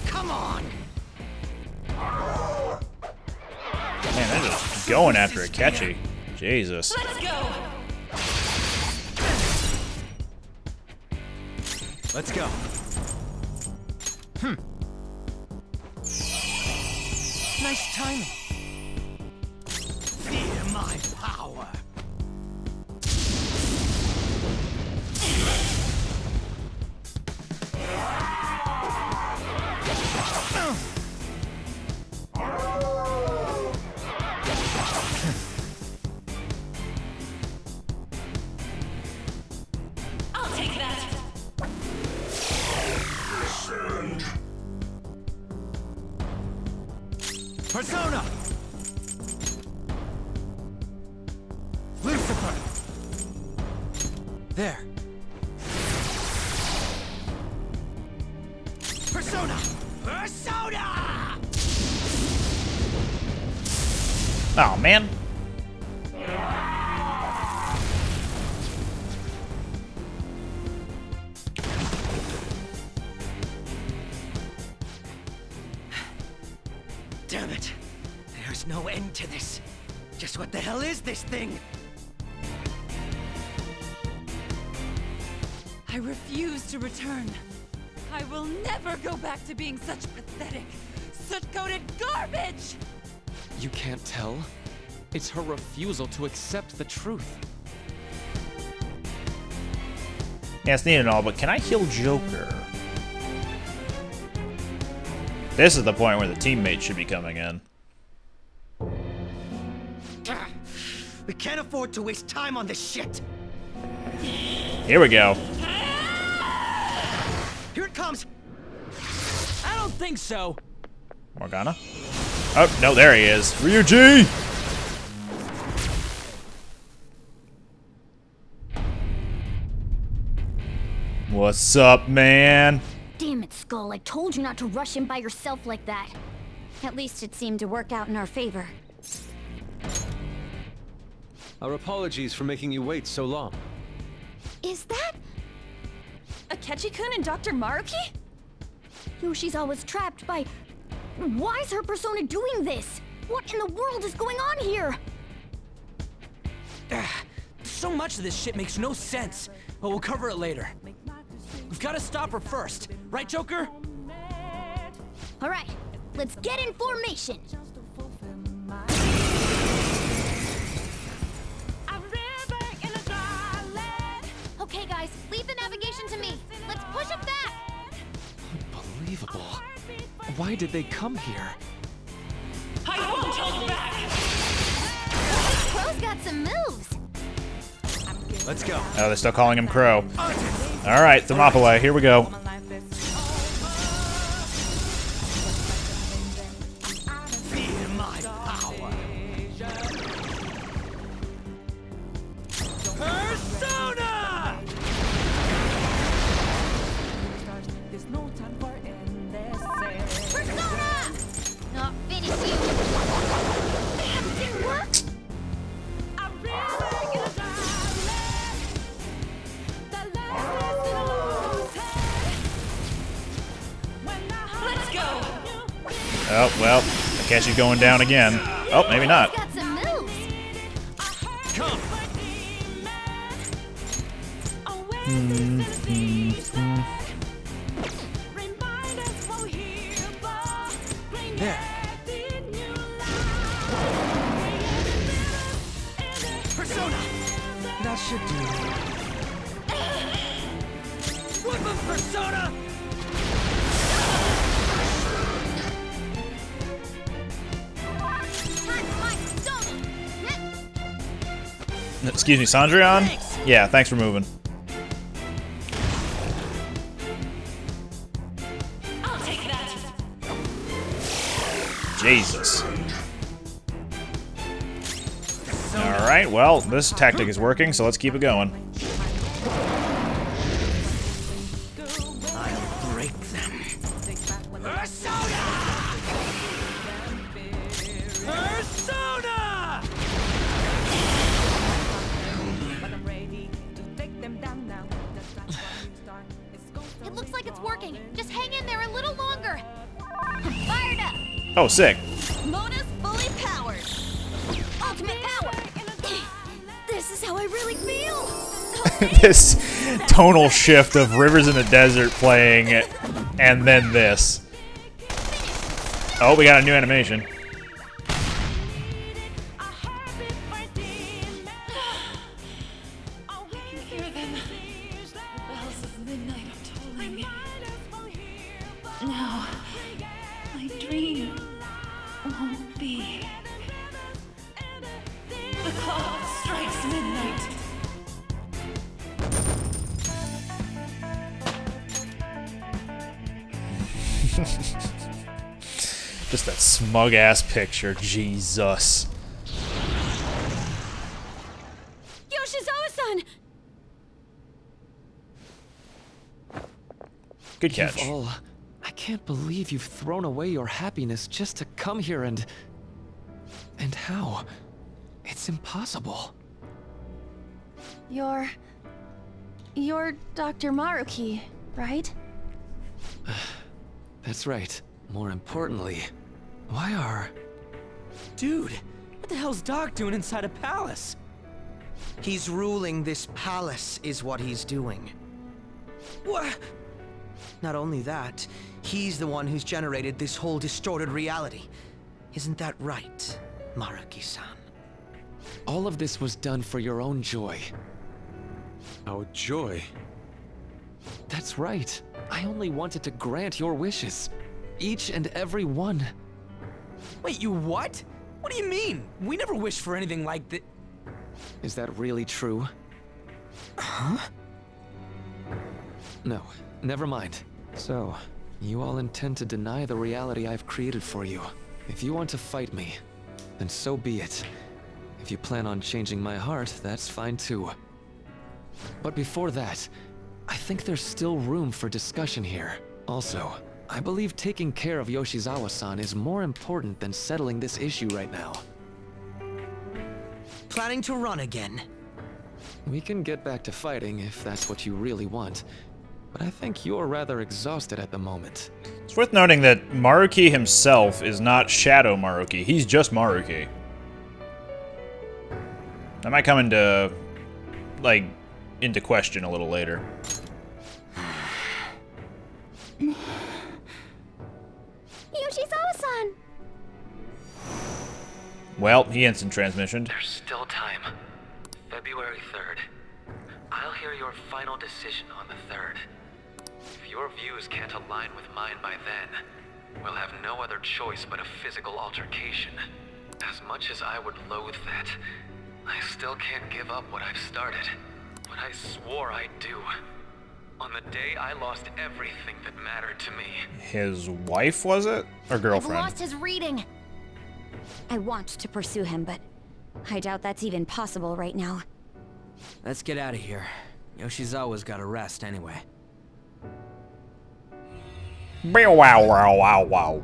Come on! Man, they're just going after Akechi. Jesus. Let's go. Let's go. Nice timing. Fear my power. I'll take that. Persona! Lucifer! There. Persona! Persona! Oh, man. Damn it. There's no end to this. Just what the hell is this thing? I refuse to return. I will never go back to being such pathetic, soot-coated garbage! You can't tell? It's her refusal to accept the truth. Yeah, it's neat and all, but can I heal Joker? This is the point where the teammates should be coming in. We can't afford to waste time on this shit. Here we go. Here it comes. I don't think so. Morgana? Oh, no, there he is. Ryuji! What's up, man? Damn it, Skull. I told you not to rush in by yourself like that. At least it seemed to work out in our favor. Our apologies for making you wait so long. Is that Akechi-kun and Dr. Maruki? Yoshi's always trapped by... Why is her persona doing this? What in the world is going on here? So much of this shit makes no sense, but we'll cover it later. We've got to stop her first, right, Joker? All right, let's get in formation. Push him back! Unbelievable. Why did they come here? I won't hold back! Crow's got some moves! Let's go. Oh, they're still calling him Crow. Alright, Thermopylae, here we go. Feel my power. Persona! Persona! Not finish you! That didn't work! Let's go! Oh, well, Akechi's going down again. Oh, maybe not. Got some moves! There. Persona! That should do it. Whip him, Persona! Excuse me, Sandrion? Yeah, thanks for moving. I'll take that! Jesus. Alright, well, this tactic is working, so let's keep it going. I'll break them. Persona! Persona! It looks like it's working. Just hang in there a little longer. I'm fired up. Oh, sick. Mona's fully powered. Ultimate power. This is how I really feel. This tonal shift of Rivers in the Desert playing, and then this. Oh, we got a new animation. Hear them. The bells of midnight are tolling. Now, my dream won't be. The clock strikes midnight. Just that smug ass picture, Jesus. Yoshizawa-san! Good catch. I can't believe you've thrown away your happiness just to come here and how? It's impossible. You're Dr. Maruki, right? That's right. More importantly, why are... Dude, what the hell's Doc doing inside a palace? He's ruling this palace is what he's doing. What? Not only that, he's the one who's generated this whole distorted reality. Isn't that right, Maruki-san? All of this was done for your own joy. Our joy? That's right. I only wanted to grant your wishes. Each and every one. Wait, you what? What do you mean? We never wished for anything like that. Is that really true? Huh? No, never mind. So, you all intend to deny the reality I've created for you. If you want to fight me, then so be it. If you plan on changing my heart, that's fine too. But before that, I think there's still room for discussion here. Also, I believe taking care of Yoshizawa-san is more important than settling this issue right now. Planning to run again? We can get back to fighting if that's what you really want, but I think you're rather exhausted at the moment. It's worth noting that Maruki himself is not Shadow Maruki. He's just Maruki. That might come into, like, into question a little later. Yoshizawa-san! Well, he instant transmissioned. There's still time. February 3rd. I'll hear your final decision on the 3rd. your views can't align with mine by then, we'll have no other choice but a physical altercation. As much as I would loathe that, I still can't give up what I've started. What I swore I'd do. On the day I lost everything that mattered to me. His wife, was it? Or girlfriend? I've lost his reading. I want to pursue him, but I doubt that's even possible right now. Let's get out of here. Yoshizawa's gotta rest anyway. Bow wow wow wow wow.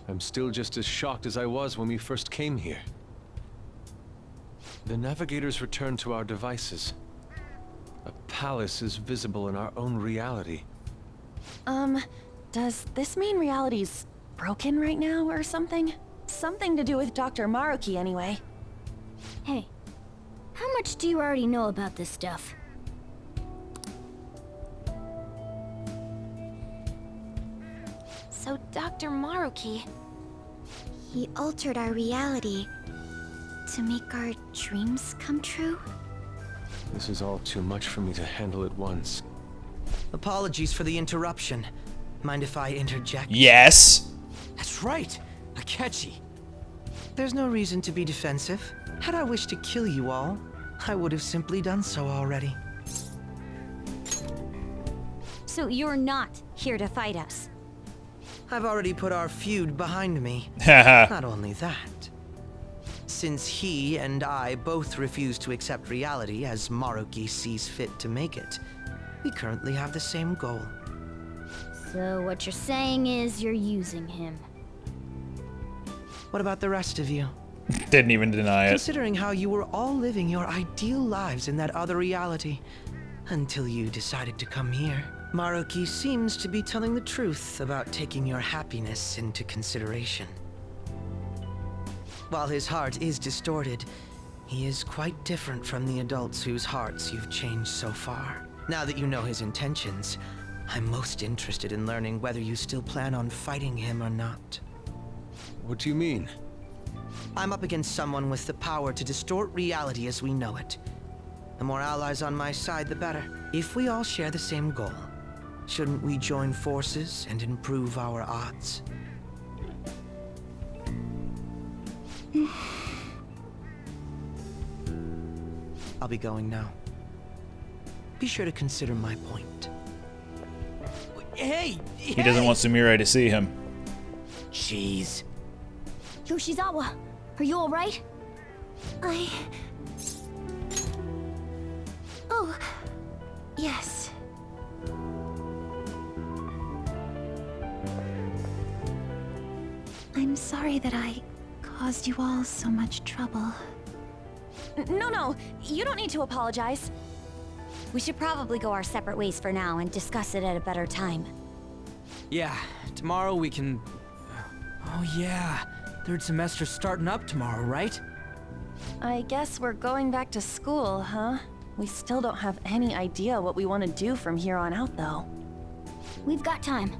I'm still just as shocked as I was when we first came here. The navigators returned to our devices. A palace is visible in our own reality. Does this mean reality's broken right now or something? Something to do with Dr. Maruki anyway. Hey, how much do you already know about this stuff? So Dr. Maruki, he altered our reality to make our dreams come true? This is all too much for me to handle at once. Apologies for the interruption. Mind if I interject? Yes. That's right, Akechi. There's no reason to be defensive. Had I wished to kill you all, I would have simply done so already. So you're not here to fight us? I've already put our feud behind me. Not only that. Since he and I both refuse to accept reality as Maruki sees fit to make it, we currently have the same goal. So what you're saying is you're using him. What about the rest of you? Didn't even deny it. Considering how you were all living your ideal lives in that other reality, until you decided to come here. Maruki seems to be telling the truth about taking your happiness into consideration. While his heart is distorted, he is quite different from the adults whose hearts you've changed so far. Now that you know his intentions, I'm most interested in learning whether you still plan on fighting him or not. What do you mean? I'm up against someone with the power to distort reality as we know it. The more allies on my side, the better. If we all share the same goal, shouldn't we join forces and improve our odds? I'll be going now. Be sure to consider my point. Hey! He doesn't want Sumire to see him. Jeez. Yoshizawa, are you alright? Oh, yes. I'm sorry that I caused you all so much trouble. No, you don't need to apologize. We should probably go our separate ways for now and discuss it at a better time. Yeah, tomorrow we can... Oh yeah, third semester's starting up tomorrow, right? I guess we're going back to school, huh? We still don't have any idea what we want to do from here on out, though. We've got time.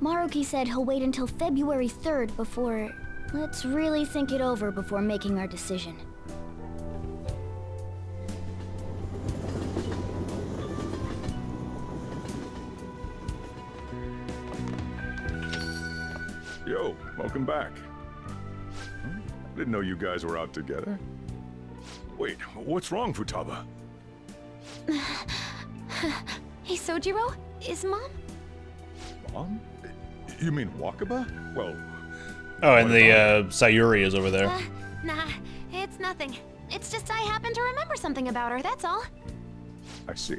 Maruki said he'll wait until February 3rd before... Let's really think it over before making our decision. Yo, welcome back. I didn't know you guys were out together. Wait, what's wrong, Futaba? Hey, Sojiro? Is Mom? Mom? You mean Wakaba? Well... Oh, and the Sayuri is over there. Nah, it's nothing. It's just I happen to remember something about her, that's all. I see.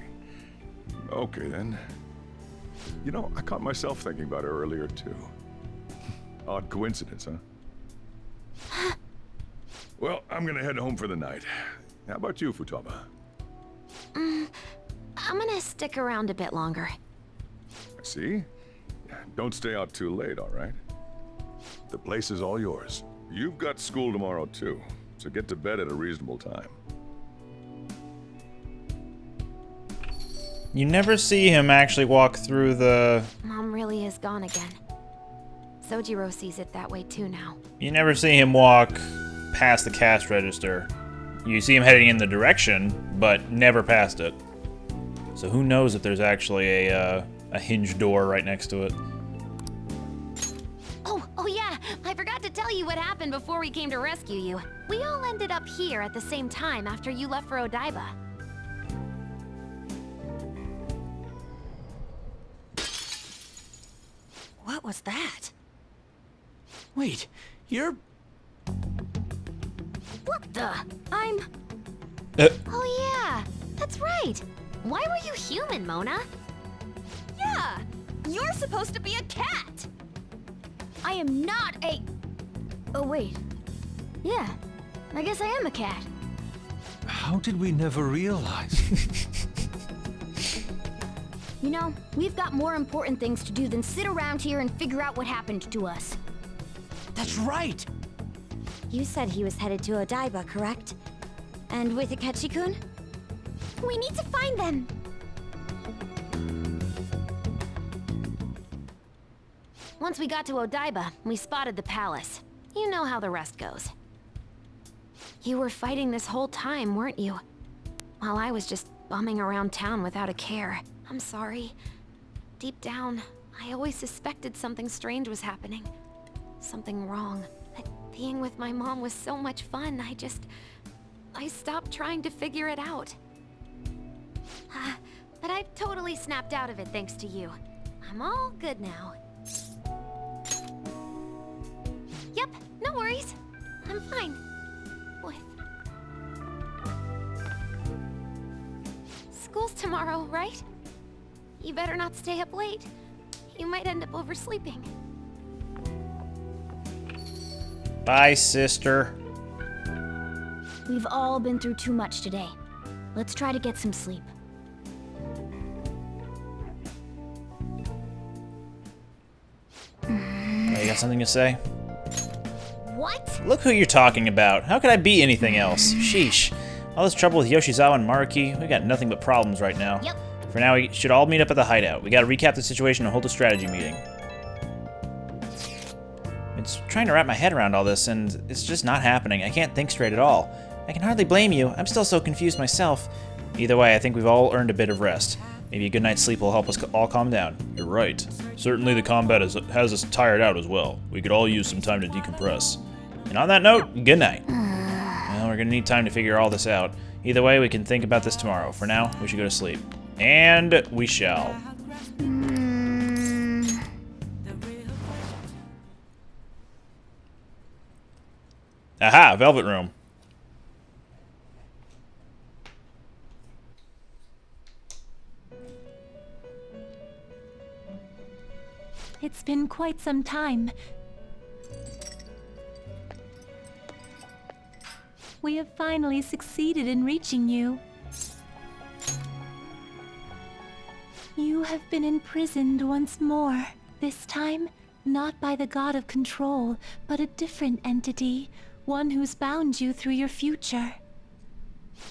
Okay, then. You know, I caught myself thinking about her earlier, too. Odd coincidence, huh? Well, I'm gonna head home for the night. How about you, Futaba? I'm gonna stick around a bit longer. I see. Don't stay out too late, all right? The place is all yours. You've got school tomorrow, too, so get to bed at a reasonable time. You never see him actually walk through the... Mom really is gone again. Sojiro sees it that way too now. You never see him walk past the cash register. You see him heading in the direction, but never past it. So who knows if there's actually a hinged door right next to it. Oh yeah, I forgot to tell you what happened before we came to rescue you. We all ended up here at the same time after you left for Odaiba. What was that? Wait, you're... What the? Oh yeah, that's right. Why were you human, Mona? Yeah! You're supposed to be a cat! I am not a... Oh wait. Yeah, I guess I am a cat. How did we never realize? You know, we've got more important things to do than sit around here and figure out what happened to us. That's right! You said he was headed to Odaiba, correct? And with Akechi-kun? We need to find them! Once we got to Odaiba, we spotted the palace. You know how the rest goes. You were fighting this whole time, weren't you? While I was just bumming around town without a care. I'm sorry. Deep down, I always suspected something strange was happening. Something wrong. That being with my mom was so much fun, I stopped trying to figure it out. But I've totally snapped out of it thanks to you. I'm all good now. Yep, no worries. I'm fine. With... School's tomorrow, right? You better not stay up late. You might end up oversleeping. Bye, sister. We've all been through too much today. Let's try to get some sleep. You got something to say? What? Look who you're talking about. How could I be anything else? Sheesh. All this trouble with Yoshizawa and Maruki, we got nothing but problems right now. Yep. For now, we should all meet up at the hideout. We gotta recap the situation and hold a strategy meeting. It's trying to wrap my head around all this, and it's just not happening. I can't think straight at all. I can hardly blame you. I'm still so confused myself. Either way, I think we've all earned a bit of rest. Maybe a good night's sleep will help us all calm down. You're right. Certainly the combat has us tired out as well. We could all use some time to decompress. And on that note, good night. Well, we're gonna need time to figure all this out. Either way, we can think about this tomorrow. For now, we should go to sleep. And we shall. Aha, Velvet Room. It's been quite some time. We have finally succeeded in reaching you. You have been imprisoned once more. This time, not by the god of control, but a different entity, one who's bound you through your future.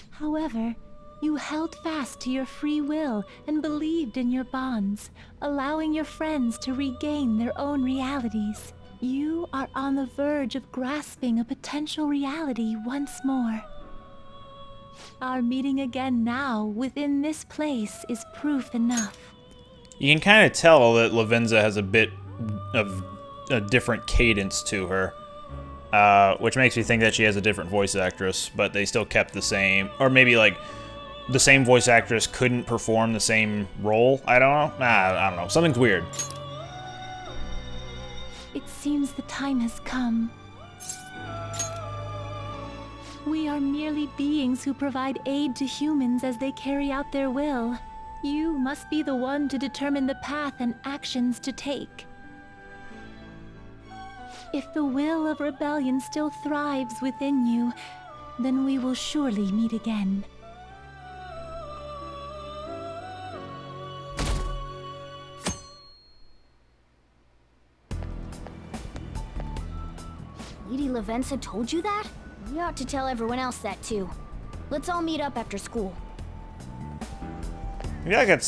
However, you held fast to your free will and believed in your bonds, allowing your friends to regain their own realities. You are on the verge of grasping a potential reality once more. Our meeting again now within this place is proof enough. You can kind of tell that Lavenza has a bit of a different cadence to her, which makes me think that she has a different voice actress, but they still kept the same, or maybe like the same voice actress couldn't perform the same role. I don't know. I don't know. Something's weird. It seems the time has come. We are merely beings who provide aid to humans as they carry out their will. You must be the one to determine the path and actions to take. If the will of rebellion still thrives within you, then we will surely meet again. Lady Lavenza told you that? You ought to tell everyone else that too. Let's all meet up after school. Yeah, I got.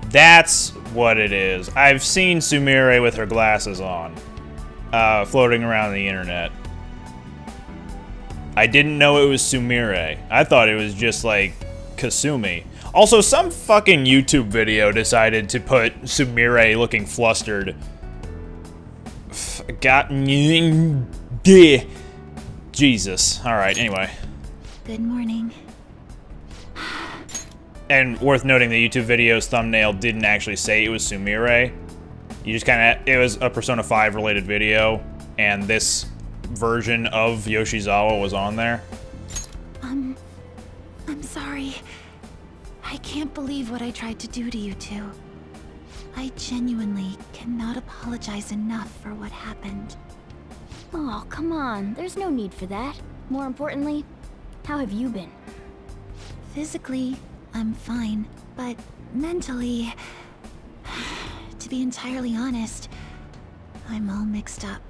That's what it is. I've seen Sumire with her glasses on, floating around the internet. I didn't know it was Sumire. I thought it was just like Kasumi. Also, some fucking YouTube video decided to put Sumire looking flustered. Jesus. Alright, anyway. Good morning. And worth noting, the YouTube video's thumbnail didn't actually say it was Sumire. You just kind of, it was a Persona 5 related video, and this version of Yoshizawa was on there. I'm sorry. I can't believe what I tried to do to you two. I genuinely cannot apologize enough for what happened. Oh, come on. There's no need for that. More importantly, how have you been? Physically, I'm fine, but mentally, to be entirely honest, I'm all mixed up.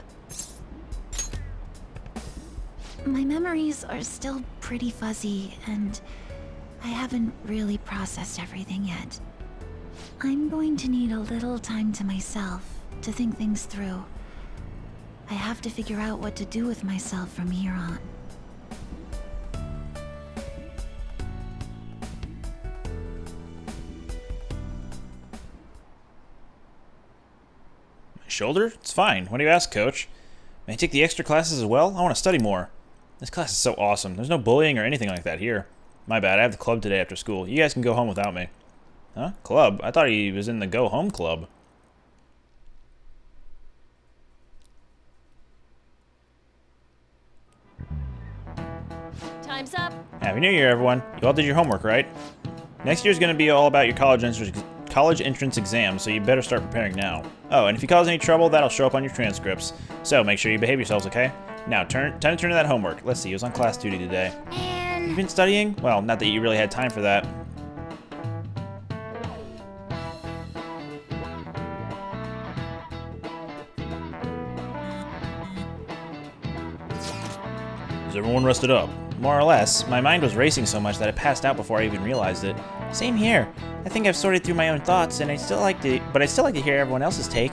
My memories are still pretty fuzzy, and I haven't really processed everything yet. I'm going to need a little time to myself to think things through. I have to figure out what to do with myself from here on. My shoulder? It's fine. What do you ask, Coach? May I take the extra classes as well? I want to study more. This class is so awesome. There's no bullying or anything like that here. My bad, I have the club today after school. You guys can go home without me. Huh? Club? I thought he was in the Go Home Club. Time's up. Happy New Year, everyone. You all did your homework, right? Next year's going to be all about your college entrance exam, so you better start preparing now. Oh, and if you cause any trouble, that'll show up on your transcripts. So make sure you behave yourselves, okay? Now, time to turn to that homework. Let's see, he was on class duty today. You've been studying? Well, not that you really had time for that. Is everyone rested up? More or less. My mind was racing so much that I passed out before I even realized it. Same here. I think I've sorted through my own thoughts, and I still like to hear everyone else's take.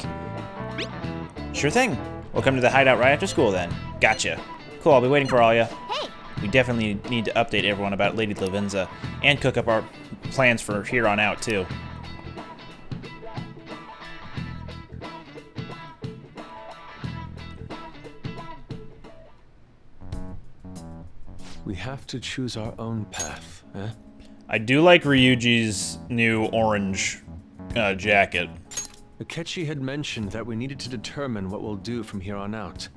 Sure thing. We'll come to the hideout right after school then. Gotcha. Cool, I'll be waiting for all ya. Hey! We definitely need to update everyone about Lady Lavenza, and cook up our plans for here on out, too. We have to choose our own path, eh? I do like Ryuji's new orange jacket. Akechi had mentioned that we needed to determine what we'll do from here on out.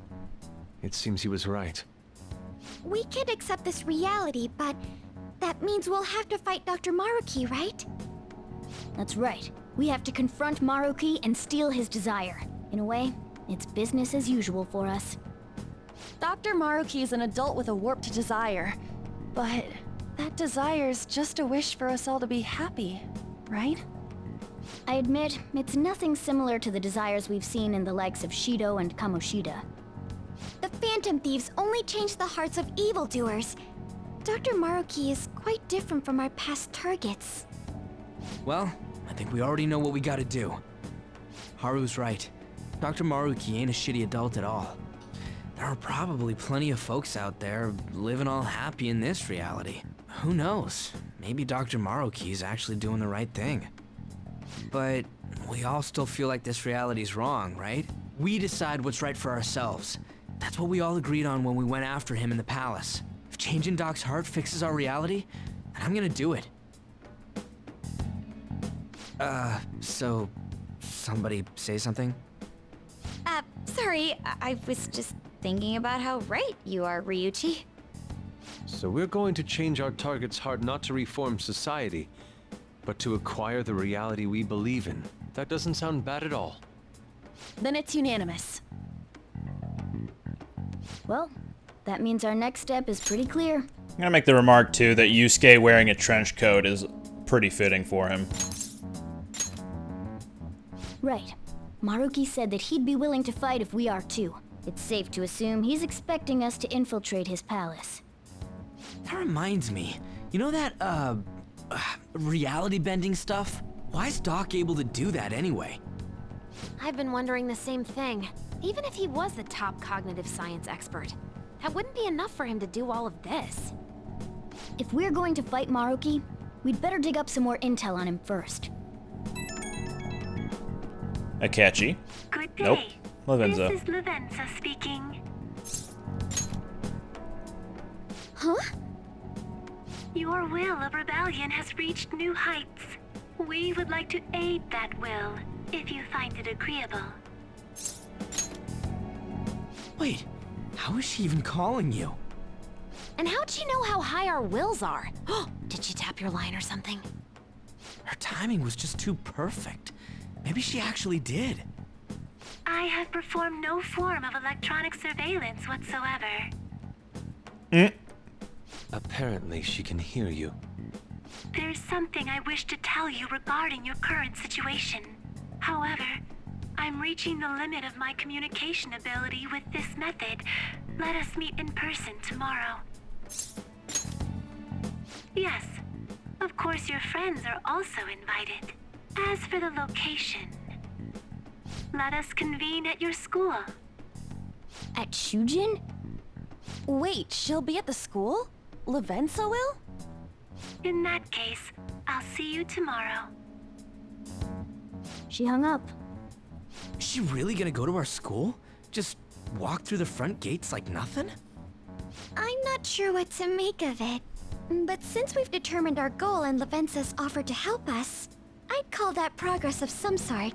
It seems he was right. We could accept this reality, but that means we'll have to fight Dr. Maruki, right? That's right. We have to confront Maruki and steal his desire. In a way, it's business as usual for us. Dr. Maruki is an adult with a warped desire, but that desire's just a wish for us all to be happy, right? I admit, it's nothing similar to the desires we've seen in the likes of Shido and Kamoshida. The Phantom Thieves only change the hearts of evildoers. Dr. Maruki is quite different from our past targets. Well, I think we already know what we gotta do. Haru's right. Dr. Maruki ain't a shitty adult at all. There are probably plenty of folks out there living all happy in this reality. Who knows? Maybe Dr. Maruki's actually doing the right thing. But we all still feel like this reality's wrong, right? We decide what's right for ourselves. That's what we all agreed on when we went after him in the palace. If changing Doc's heart fixes our reality, then I'm gonna do it. So somebody say something? Sorry, I was just thinking about how right you are, Ryuji. So we're going to change our target's heart not to reform society, but to acquire the reality we believe in. That doesn't sound bad at all. Then it's unanimous. Well, that means our next step is pretty clear. I'm gonna make the remark, too, that Yusuke wearing a trench coat is pretty fitting for him. Right. Maruki said that he'd be willing to fight if we are too. It's safe to assume he's expecting us to infiltrate his palace. That reminds me. You know that, reality bending stuff? Why is Doc able to do that anyway? I've been wondering the same thing. Even if he was the top cognitive science expert, That wouldn't be enough for him to do all of this. If we're going to fight Maruki, we'd better dig up some more intel on him first. Akechi. Good day. Nope. Lavenza. This is Lavenza speaking. Huh? Your will of rebellion has reached new heights. We would like to aid that will, if you find it agreeable. Wait, how is she even calling you? And how'd she know how high our wills are? Did she tap your line or something? Her timing was just too perfect. Maybe she actually did. I have performed no form of electronic surveillance whatsoever. Apparently, she can hear you. There's something I wish to tell you regarding your current situation. However, I'm reaching the limit of my communication ability with this method. Let us meet in person tomorrow. Yes, of course your friends are also invited. As for the location, let us convene at your school. At Shujin? Wait, she'll be at the school? Lavenza will? In that case, I'll see you tomorrow. She hung up. Is she really gonna go to our school? Just walk through the front gates like nothing? I'm not sure what to make of it. But since we've determined our goal and Lavenza's offered to help us, I'd call that progress of some sort.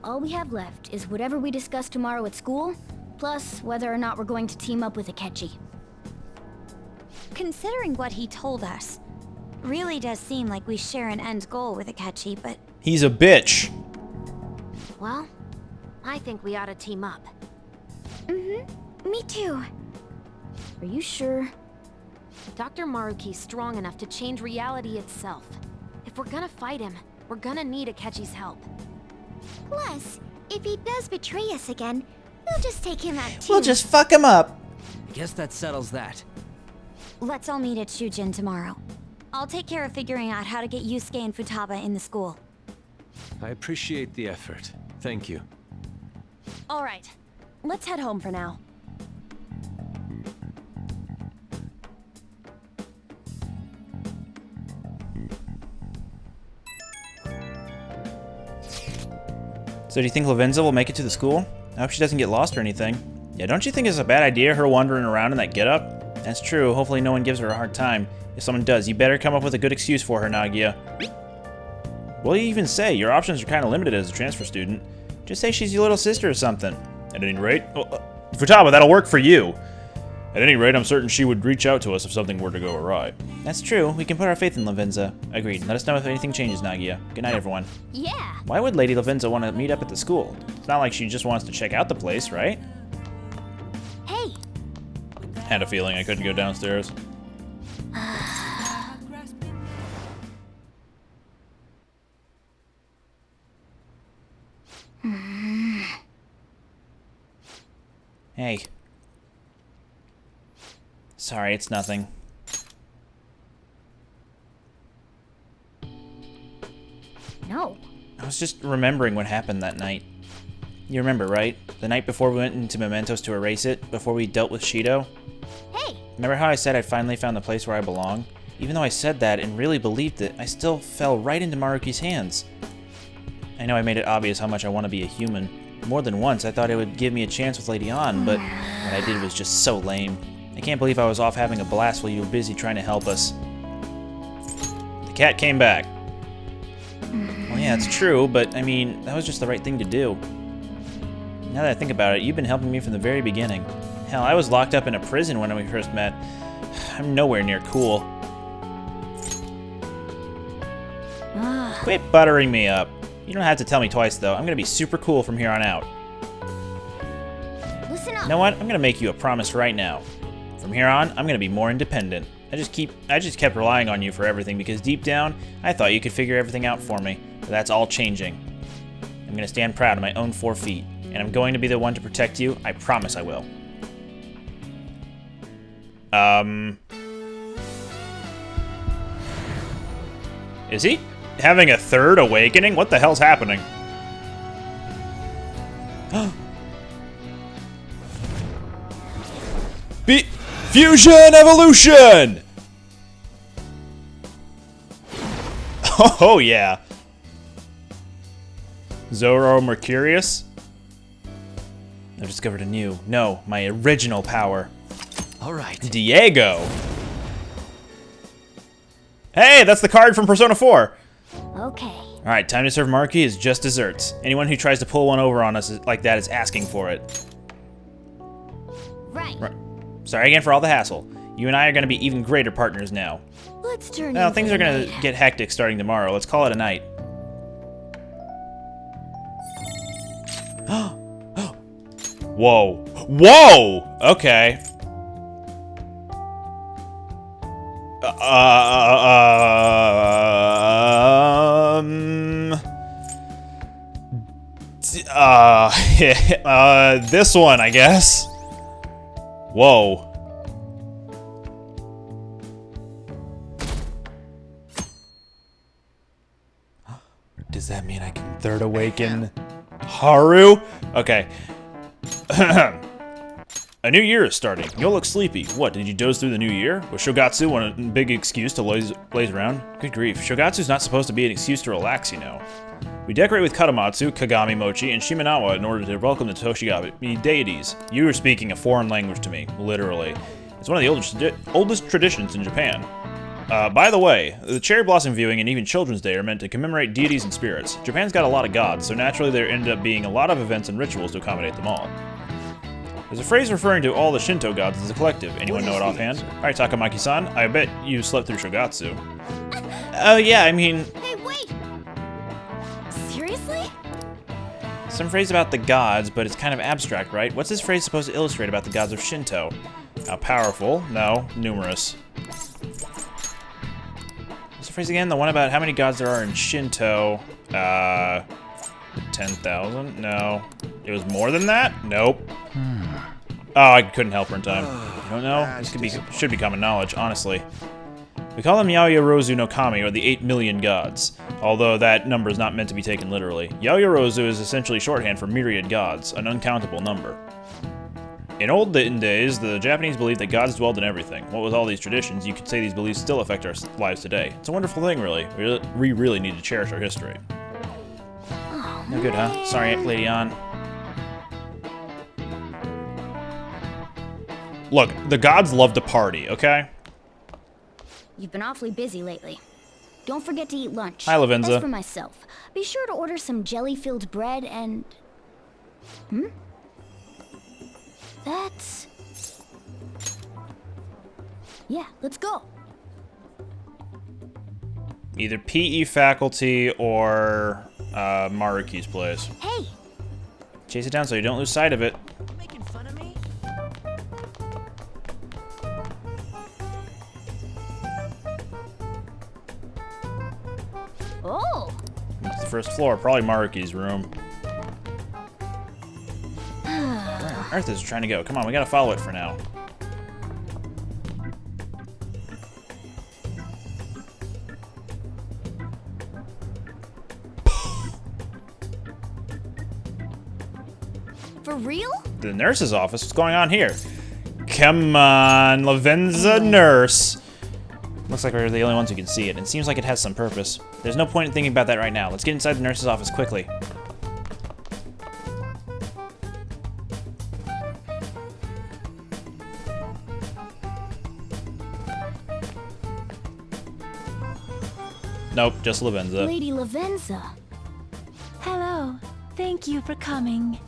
All we have left is whatever we discuss tomorrow at school, plus whether or not we're going to team up with Akechi. Considering what he told us, really does seem like we share an end goal with Akechi, but... He's a bitch. Well, I think we ought to team up. Me too. Are you sure? Dr. Maruki's strong enough to change reality itself. If we're gonna fight him, we're gonna need Akechi's help. Plus, if he does betray us again, we'll just take him out too. We'll just fuck him up. I guess that settles that. Let's all meet at Shujin tomorrow. I'll take care of figuring out how to get Yusuke and Futaba in the school. I appreciate the effort. Thank you. All right, let's head home for now. So do you think Lavenza will make it to the school? I hope she doesn't get lost or anything. Yeah, don't you think it's a bad idea, her wandering around in that getup? That's true. Hopefully no one gives her a hard time. If someone does, you better come up with a good excuse for her, Nagia. What do you even say? Your options are kind of limited as a transfer student. Just say she's your little sister or something. At any rate... Futaba, that'll work for you. At any rate, I'm certain she would reach out to us if something were to go awry. That's true. We can put our faith in Lavenza. Agreed. Let us know if anything changes, Nagia. Good night, everyone. Yeah. Why would Lady Lavenza want to meet up at the school? It's not like she just wants to check out the place, right? Hey. Had a feeling I couldn't go downstairs. Hey. Sorry, it's nothing. No. I was just remembering what happened that night. You remember, right? The night before we went into Mementos to erase it, before we dealt with Shido? Hey! Remember how I said I'd finally found the place where I belong? Even though I said that and really believed it, I still fell right into Maruki's hands. I know I made it obvious how much I want to be a human. More than once, I thought it would give me a chance with Lady An, but what I did was just so lame. I can't believe I was off having a blast while you were busy trying to help us. The cat came back. Well, yeah, it's true, but I mean, that was just the right thing to do. Now that I think about it, you've been helping me from the very beginning. Hell, I was locked up in a prison when we first met. I'm nowhere near cool. Quit buttering me up. You don't have to tell me twice, though. I'm gonna be super cool from here on out. Listen up. You know what? I'm gonna make you a promise right now. From here on, I'm gonna be more independent. I just kept relying on you for everything because deep down, I thought you could figure everything out for me. But that's all changing. I'm gonna stand proud of my own 4 feet, and I'm going to be the one to protect you. I promise I will. Is he having a third awakening? What the hell's happening? Fusion evolution! Oh yeah. Zoro Mercurius? I've discovered a new, no, my original power. Alright. Diego! Hey, that's the card from Persona 4! Okay. Alright, time to serve Maruki is just desserts. Anyone who tries to pull one over on us like that is asking for it. Right. Sorry again for all the hassle. You and I are going to be even greater partners now. Let's turn Well, into things are going night. to get hectic starting tomorrow. Let's call it a night. Whoa. Whoa! Okay. This one, I guess. Whoa. Does that mean I can third awaken Haru? Okay. A new year is starting. You'll look sleepy. What, did you doze through the new year? Was Shogatsu one big excuse to laze around? Good grief. Shogatsu's not supposed to be an excuse to relax, you know. We decorate with Katamatsu, Kagami Mochi, and Shimenawa in order to welcome the Toshigami deities. You are speaking a foreign language to me, literally. It's one of the oldest traditions in Japan. By the way, the cherry blossom viewing and even Children's Day are meant to commemorate deities and spirits. Japan's got a lot of gods, so naturally there ended up being a lot of events and rituals to accommodate them all. There's a phrase referring to all the Shinto gods as a collective. Anyone know it offhand? Alright, Takamaki-san, I bet you slept through Shogatsu. Oh yeah, I mean... Hey, wait! Seriously? Some phrase about the gods, but it's kind of abstract, right? What's this phrase supposed to illustrate about the gods of Shinto? How powerful? No. Numerous. What's the phrase again? The one about how many gods there are in Shinto. 10,000? No. It was more than that? Nope. Oh, I couldn't help her in time. You don't know? This should be common knowledge, honestly. We call them Yaoyorozu no Kami, or the 8 million gods, although that number is not meant to be taken literally. Yaoyorozu is essentially shorthand for myriad gods, an uncountable number. In olden days, the Japanese believed that gods dwelled in everything. What with all these traditions, you could say these beliefs still affect our lives today. It's a wonderful thing, really. We really need to cherish our history. Oh, No good, huh? Sorry, Lady Ann. Look, the gods love to party, okay? You've been awfully busy lately. Don't forget to eat lunch. Hi, Lavenza. As for myself, be sure to order some jelly-filled bread and... That's... Yeah, let's go. Either PE faculty or Maruki's place. Hey! Chase it down so you don't lose sight of it. Making fun of me? Oh! It's the first floor, probably Maruki's room. Where on earth is it trying to go? Come on, we gotta follow it for now. For real? The nurse's office? What's going on here? Come on, Lavenza nurse. Looks like we're the only ones who can see it. It seems like it has some purpose. There's no point in thinking about that right now. Let's get inside the nurse's office quickly. Nope, just Lavenza. Lady Lavenza. Hello. Thank you for coming.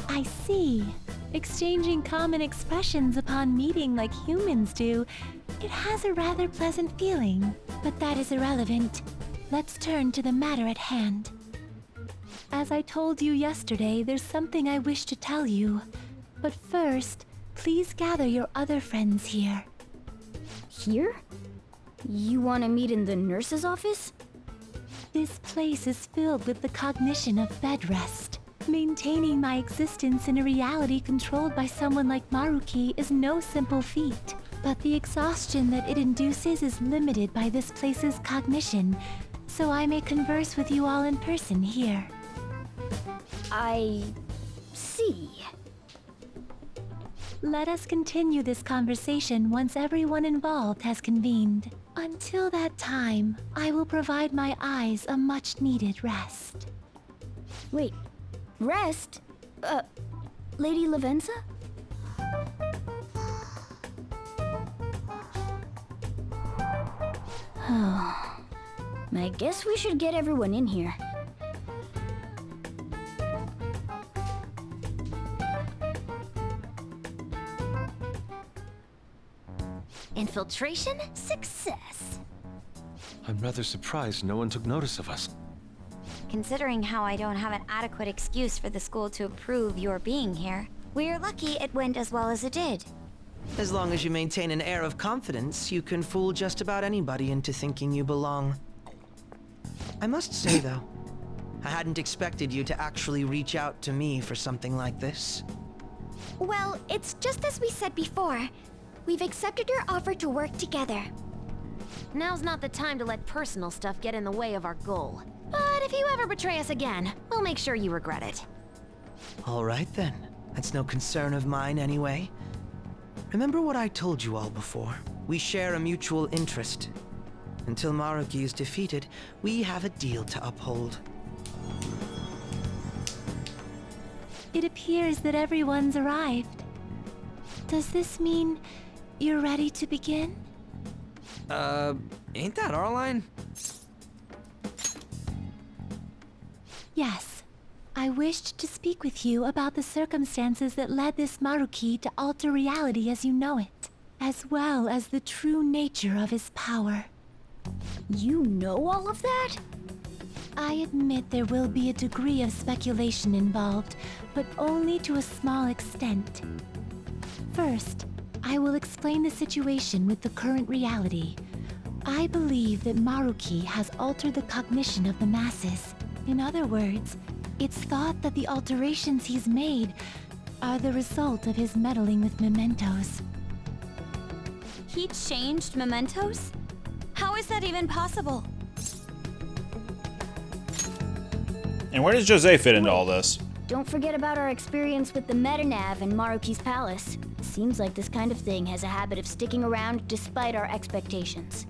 I see. Exchanging common expressions upon meeting like humans do, it has a rather pleasant feeling. But that is irrelevant. Let's turn to the matter at hand. As I told you yesterday, there's something I wish to tell you. But first, please gather your other friends here. Here? You want to meet in the nurse's office? This place is filled with the cognition of bed rest. Maintaining my existence in a reality controlled by someone like Maruki is no simple feat. But the exhaustion that it induces is limited by this place's cognition, so I may converse with you all in person here. I... see. Let us continue this conversation once everyone involved has convened. Until that time, I will provide my eyes a much-needed rest. Wait, rest? Lady Lavenza? I guess we should get everyone in here. Infiltration success. I'm rather surprised no one took notice of us. Considering how I don't have an adequate excuse for the school to approve your being here, we're lucky it went as well as it did. As long as you maintain an air of confidence, you can fool just about anybody into thinking you belong. I must say, though, I hadn't expected you to actually reach out to me for something like this. Well, it's just as we said before. We've accepted your offer to work together. Now's not the time to let personal stuff get in the way of our goal. But if you ever betray us again, we'll make sure you regret it. All right then. That's no concern of mine anyway. Remember what I told you all before. We share a mutual interest. Until Maruki is defeated, we have a deal to uphold. It appears that everyone's arrived. Does this mean you're ready to begin? Ain't that our line? Yes. I wished to speak with you about the circumstances that led this Maruki to alter reality as you know it, as well as the true nature of his power. You know all of that? I admit there will be a degree of speculation involved, but only to a small extent. First, I will explain the situation with the current reality. I believe that Maruki has altered the cognition of the masses. In other words, it's thought that the alterations he's made are the result of his meddling with mementos. He changed mementos? How is that even possible? And where does Jose fit into all this? Don't forget about our experience with the Metanav and Maruki's palace. Seems like this kind of thing has a habit of sticking around despite our expectations.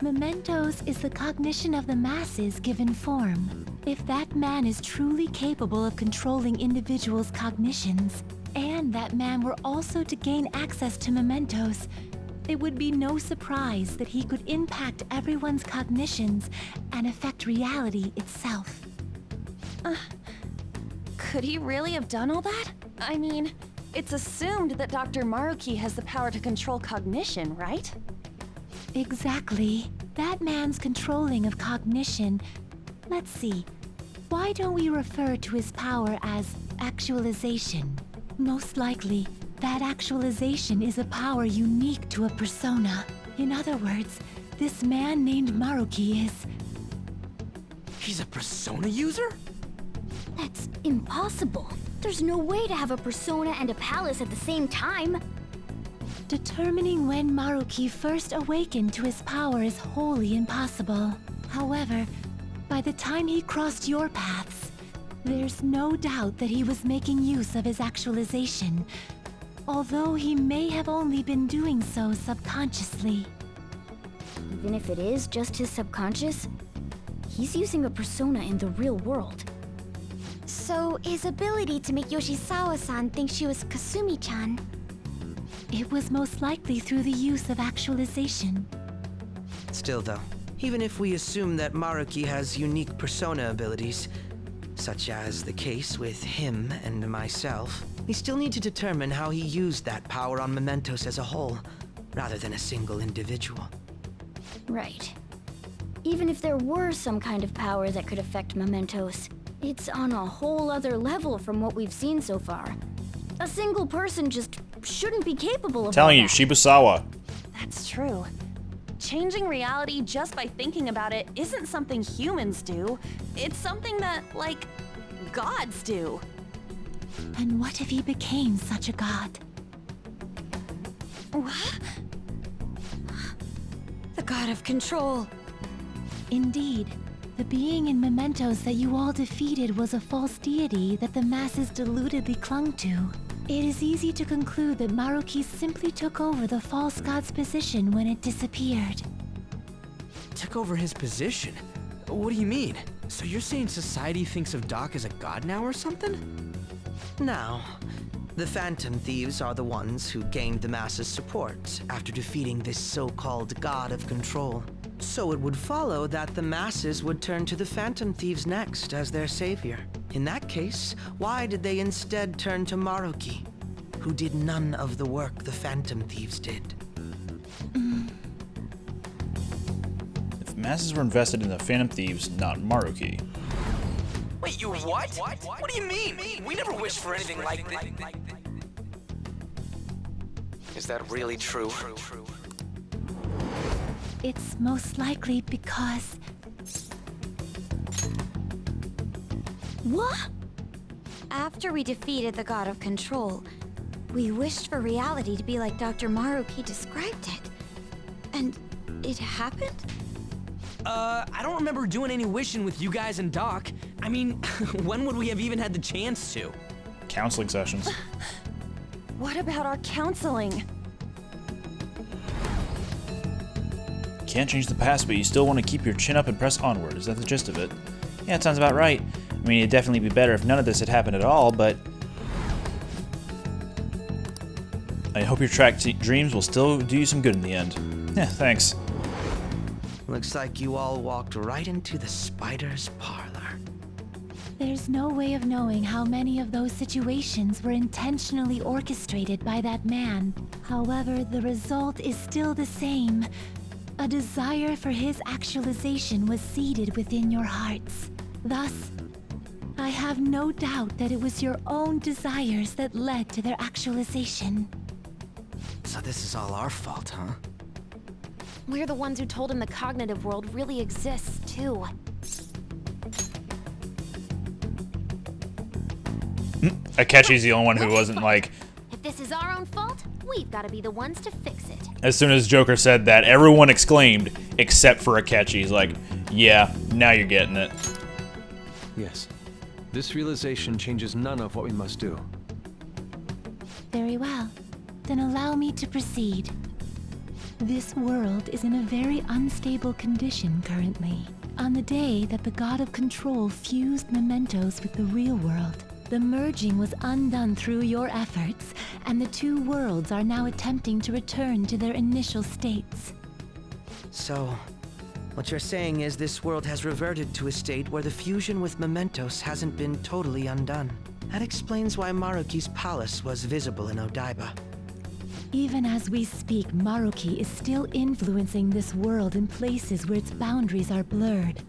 Mementos is the cognition of the masses given form. If that man is truly capable of controlling individuals' cognitions, and that man were also to gain access to mementos, it would be no surprise that he could impact everyone's cognitions and affect reality itself. Could he really have done all that? I mean, it's assumed that Dr. Maruki has the power to control cognition, right? Exactly. That man's controlling of cognition. Let's see. Why don't we refer to his power as actualization? Most likely, that actualization is a power unique to a persona. In other words, this man named Maruki is... He's a persona user? That's impossible. There's no way to have a persona and a palace at the same time. Determining when Maruki first awakened to his power is wholly impossible. However, by the time he crossed your paths, there's no doubt that he was making use of his actualization, although he may have only been doing so subconsciously. Even if it is just his subconscious, he's using a persona in the real world. So his ability to make Yoshizawa-san think she was Kasumi-chan... It was most likely through the use of actualization. Still though, even if we assume that Maruki has unique persona abilities, such as the case with him and myself, we still need to determine how he used that power on mementos as a whole, rather than a single individual. Right. Even if there were some kind of power that could affect mementos, it's on a whole other level from what we've seen so far. A single person just shouldn't be capable of Telling all you, that. Shibusawa. That's true. Changing reality just by thinking about it isn't something humans do. It's something that, like, gods do. And what if he became such a god? What? The god of control. Indeed. The being in mementos that you all defeated was a false deity that the masses deludedly clung to. It is easy to conclude that Maruki simply took over the false god's position when it disappeared. Took over his position? What do you mean? So you're saying society thinks of Doc as a god now or something? Now, the Phantom Thieves are the ones who gained the masses' support after defeating this so-called god of control. So it would follow that the masses would turn to the Phantom Thieves next as their savior. In that case, why did they instead turn to Maruki, who did none of the work the Phantom Thieves did? If masses were invested in the Phantom Thieves, not Maruki. Wait, you what? What do you mean? We never wished for anything like that. Is that really true? It's most likely because... What? After we defeated the god of control, we wished for reality to be like Dr. Maruki described it. And it happened? I don't remember doing any wishing with you guys and Doc. I mean, when would we have even had the chance to? Counseling sessions. What about our counseling? Can't change the past, but you still want to keep your chin up and press onward. Is that the gist of it? Yeah, it sounds about right. I mean, it'd definitely be better if none of this had happened at all, but... I hope your track dreams will still do you some good in the end. Yeah, thanks. Looks like you all walked right into the spider's parlor. There's no way of knowing how many of those situations were intentionally orchestrated by that man. However, the result is still the same. A desire for his actualization was seeded within your hearts. Thus, I have no doubt that it was your own desires that led to their actualization. So this is all our fault, huh? We're the ones who told him the cognitive world really exists, too. Akechi's the only one who wasn't like... If this is our own fault, we've got to be the ones to fix it. As soon as Joker said that, everyone exclaimed, except for Akechi. He's like, yeah, now you're getting it. Yes. This realization changes none of what we must do. Very well. Then allow me to proceed. This world is in a very unstable condition currently. On the day that the God of Control fused mementos with the real world, the merging was undone through your efforts, and the two worlds are now attempting to return to their initial states. So, what you're saying is this world has reverted to a state where the fusion with mementos hasn't been totally undone. That explains why Maruki's palace was visible in Odaiba. Even as we speak, Maruki is still influencing this world in places where its boundaries are blurred.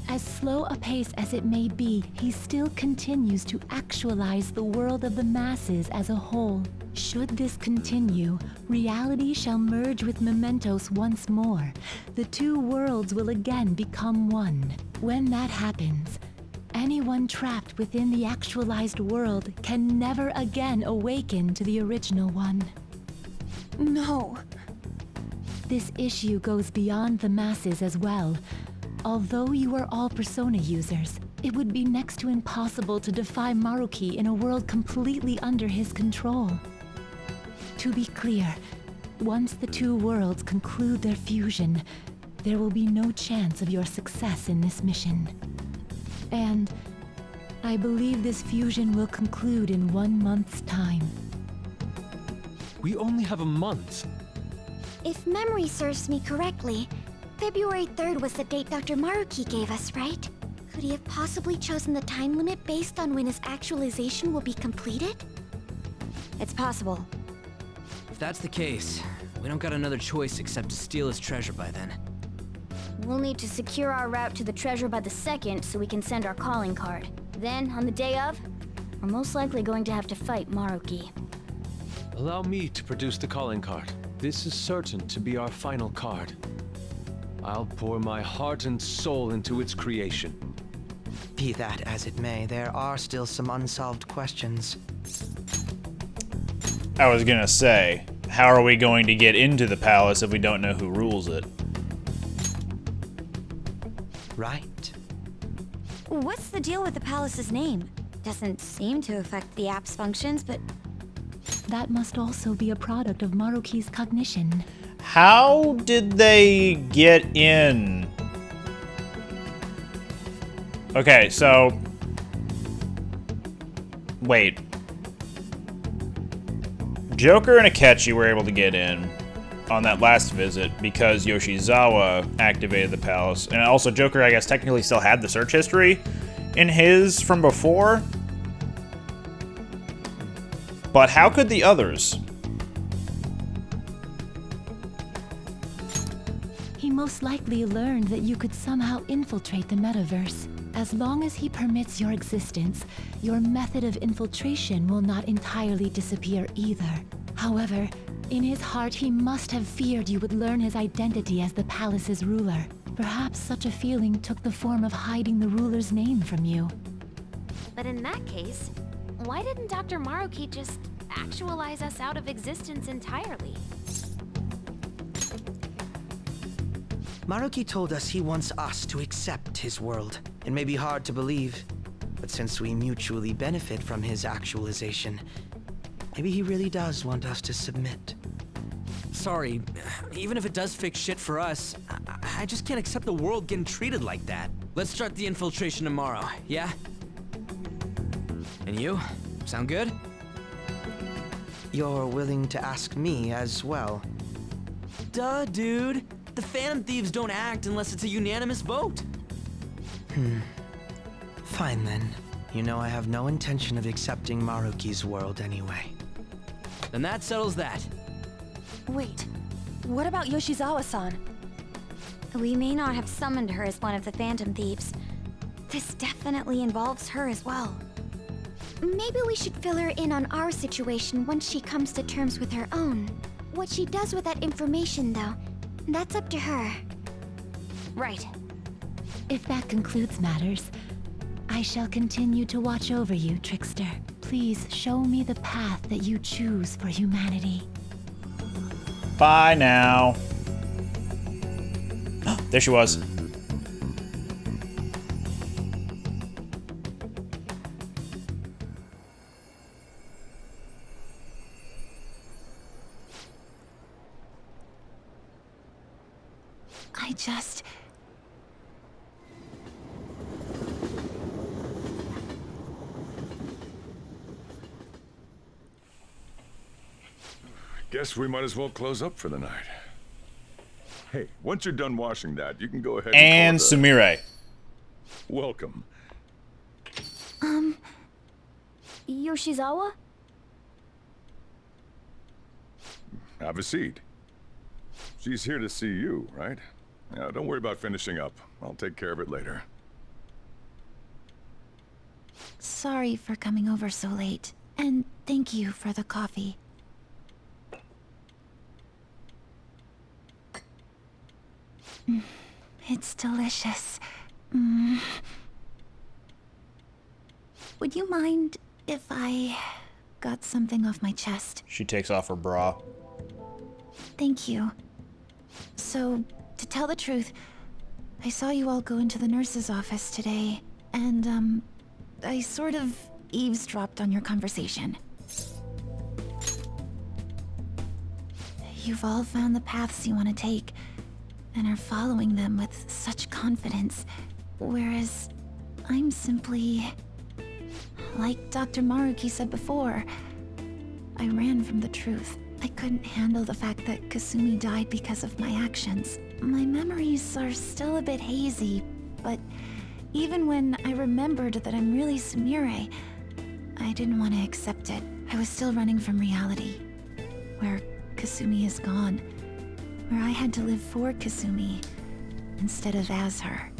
As slow a pace as it may be, he still continues to actualize the world of the masses as a whole. Should this continue, reality shall merge with mementos once more. The two worlds will again become one. When that happens, anyone trapped within the actualized world can never again awaken to the original one. No. This issue goes beyond the masses as well. Although you are all Persona users, it would be next to impossible to defy Maruki in a world completely under his control. To be clear, once the two worlds conclude their fusion, there will be no chance of your success in this mission. And I believe this fusion will conclude in 1 month's time. We only have a month. If memory serves me correctly, February 3rd was the date Dr. Maruki gave us, right? Could he have possibly chosen the time limit based on when his actualization will be completed? It's possible. If that's the case, we don't got another choice except to steal his treasure by then. We'll need to secure our route to the treasure by the 2nd so we can send our calling card. Then, on the day of, we're most likely going to have to fight Maruki. Allow me to produce the calling card. This is certain to be our final card. I'll pour my heart and soul into its creation. Be that as it may, there are still some unsolved questions. I was gonna say, how are we going to get into the palace if we don't know who rules it? Right. What's the deal with the palace's name? Doesn't seem to affect the app's functions, but... That must also be a product of Maruki's cognition. How did they get in? Okay, so... Wait. Joker and Akechi were able to get in on that last visit because Yoshizawa activated the palace. And also Joker, I guess, technically still had the search history in his from before. But how could the others? He most likely learned that you could somehow infiltrate the metaverse. As long as he permits your existence, your method of infiltration will not entirely disappear either. However, in his heart he must have feared you would learn his identity as the palace's ruler. Perhaps such a feeling took the form of hiding the ruler's name from you. But in that case, why didn't Dr. Maruki just actualize us out of existence entirely? Maruki told us he wants us to accept his world. It may be hard to believe, but since we mutually benefit from his actualization, maybe he really does want us to submit. Sorry, even if it does fix shit for us, I just can't accept the world getting treated like that. Let's start the infiltration tomorrow, yeah? And you? Sound good? You're willing to ask me as well? Duh, dude. The Phantom Thieves don't act unless it's a unanimous vote. Fine then. You know I have no intention of accepting Maruki's world anyway. Then that settles that. Wait, what about Yoshizawa-san? We may not have summoned her as one of the Phantom Thieves. This definitely involves her as well. Maybe we should fill her in on our situation once she comes to terms with her own. What she does with that information, though, that's up to her. Right. If that concludes matters, I shall continue to watch over you, Trickster. Please show me the path that you choose for humanity. Bye now. There she was. I just... Guess we might as well close up for the night. Hey, once you're done washing that, you can go ahead and call Sumire. Welcome. Yoshizawa? Have a seat. She's here to see you, right? Now, don't worry about finishing up. I'll take care of it later. Sorry for coming over so late. And thank you for the coffee. It's delicious. Would you mind if I got something off my chest? She takes off her bra. Thank you. So, to tell the truth, I saw you all go into the nurse's office today, and, I sort of eavesdropped on your conversation. You've all found the paths you want to take, and are following them with such confidence, whereas I'm simply... Like Dr. Maruki said before, I ran from the truth. I couldn't handle the fact that Kasumi died because of my actions. My memories are still a bit hazy, but even when I remembered that I'm really Sumire, I didn't want to accept it. I was still running from reality, where Kasumi is gone, where I had to live for Kasumi instead of as her.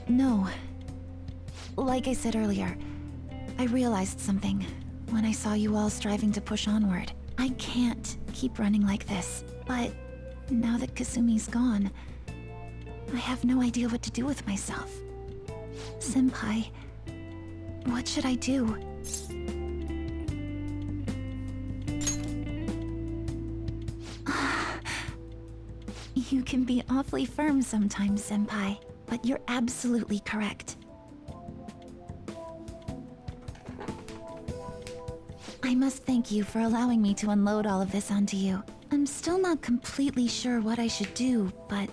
No. Like I said earlier, I realized something when I saw you all striving to push onward. I can't keep running like this, but now that Kasumi's gone, I have no idea what to do with myself. Senpai, what should I do? You can be awfully firm sometimes, Senpai, but you're absolutely correct. I must thank you for allowing me to unload all of this onto you. I'm still not completely sure what I should do, but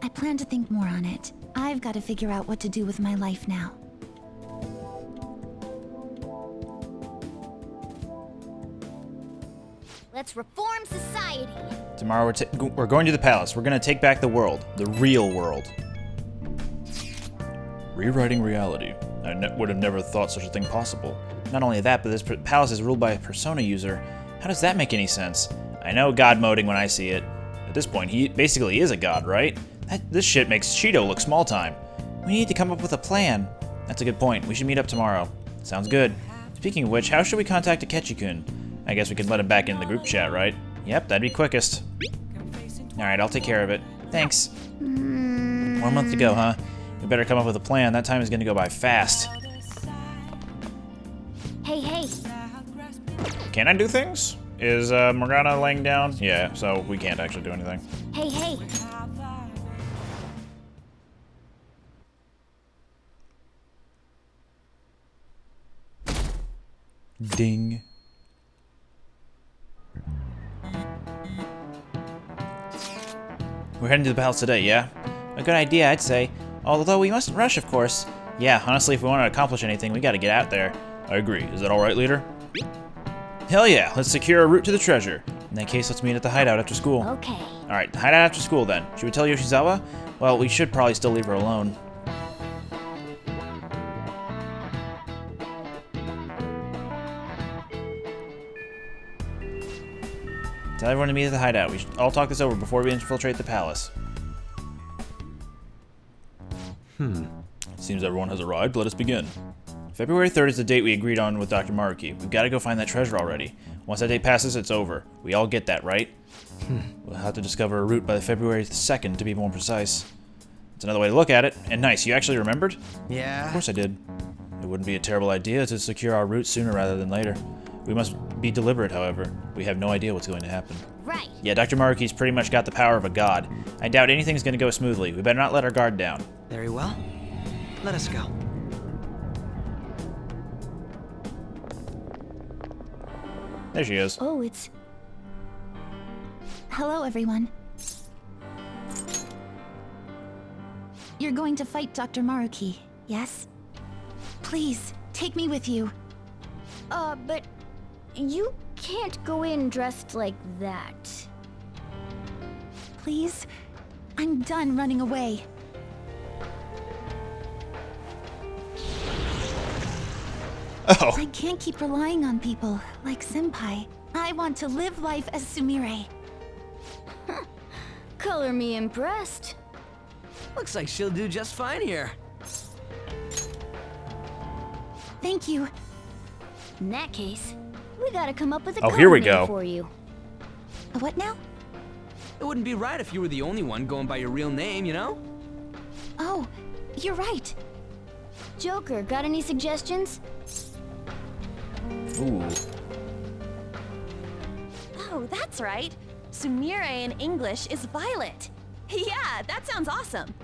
I plan to think more on it. I've got to figure out what to do with my life now. Let's reform society. Tomorrow we're going to the palace. We're going to take back the world. The real world. Rewriting reality. I would have never thought such a thing possible. Not only that, but this palace is ruled by a persona user. How does that make any sense? I know god moding when I see it. At this point, he basically is a god, right? This shit makes Shido look small time. We need to come up with a plan. That's a good point. We should meet up tomorrow. Sounds good. Speaking of which, how should we contact Akechi-kun? I guess we could let him back into the group chat, right? Yep, that'd be quickest. Alright, I'll take care of it. Thanks. 1 month to go, huh? We better come up with a plan. That time is gonna go by fast. Hey, hey. Can I do things? Is Morgana laying down? Yeah, so we can't actually do anything. Hey, hey. Ding. We're heading to the palace today, yeah? A good idea, I'd say. Although we mustn't rush, of course. Yeah, honestly, if we want to accomplish anything, we gotta get out there. I agree. Is that alright, leader? Hell yeah, let's secure a route to the treasure. In that case, let's meet at the hideout after school. Okay. Alright, hideout after school then. Should we tell Yoshizawa? Well, we should probably still leave her alone. Tell everyone to meet at the hideout. We should all talk this over before we infiltrate the palace. Seems everyone has arrived. Let us begin. February 3rd is the date we agreed on with Dr. Maruki. We've got to go find that treasure already. Once that date passes, it's over. We all get that, right? We'll have to discover a route by February 2nd, to be more precise. It's another way to look at it. And nice, you actually remembered? Yeah. Of course I did. It wouldn't be a terrible idea to secure our route sooner rather than later. We must be deliberate, however. We have no idea what's going to happen. Right. Yeah, Dr. Maruki's pretty much got the power of a god. I doubt anything's going to go smoothly. We better not let our guard down. Very well. Let us go. There she is. Oh, it's... Hello, everyone. You're going to fight Dr. Maruki, yes? Please, take me with you. But you can't go in dressed like that. Please? I'm done running away. Oh. I can't keep relying on people like Senpai. I want to live life as Sumire. Color me impressed. Looks like she'll do just fine here. Thank you. In that case, we gotta come up with a here we code name go. for you. What now? It wouldn't be right if you were the only one going by your real name, you know? Oh, you're right. Joker, got any suggestions? Ooh. Oh, that's right. Sumire in English is Violet. Yeah, that sounds awesome.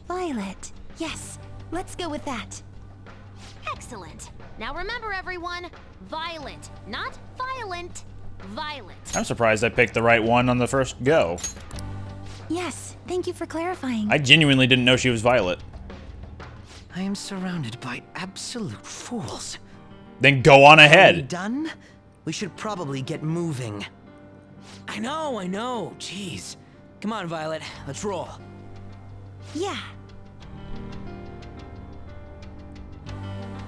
Violet. Yes, let's go with that. Excellent. Now remember, everyone, Violet, not violent. Violet. I'm surprised I picked the right one on the first go. Yes, thank you for clarifying. I genuinely didn't know she was Violet. I am surrounded by absolute fools. Then go on Are we ahead. done? We should probably get moving. I know. Jeez. Come on, Violet. Let's roll. Yeah.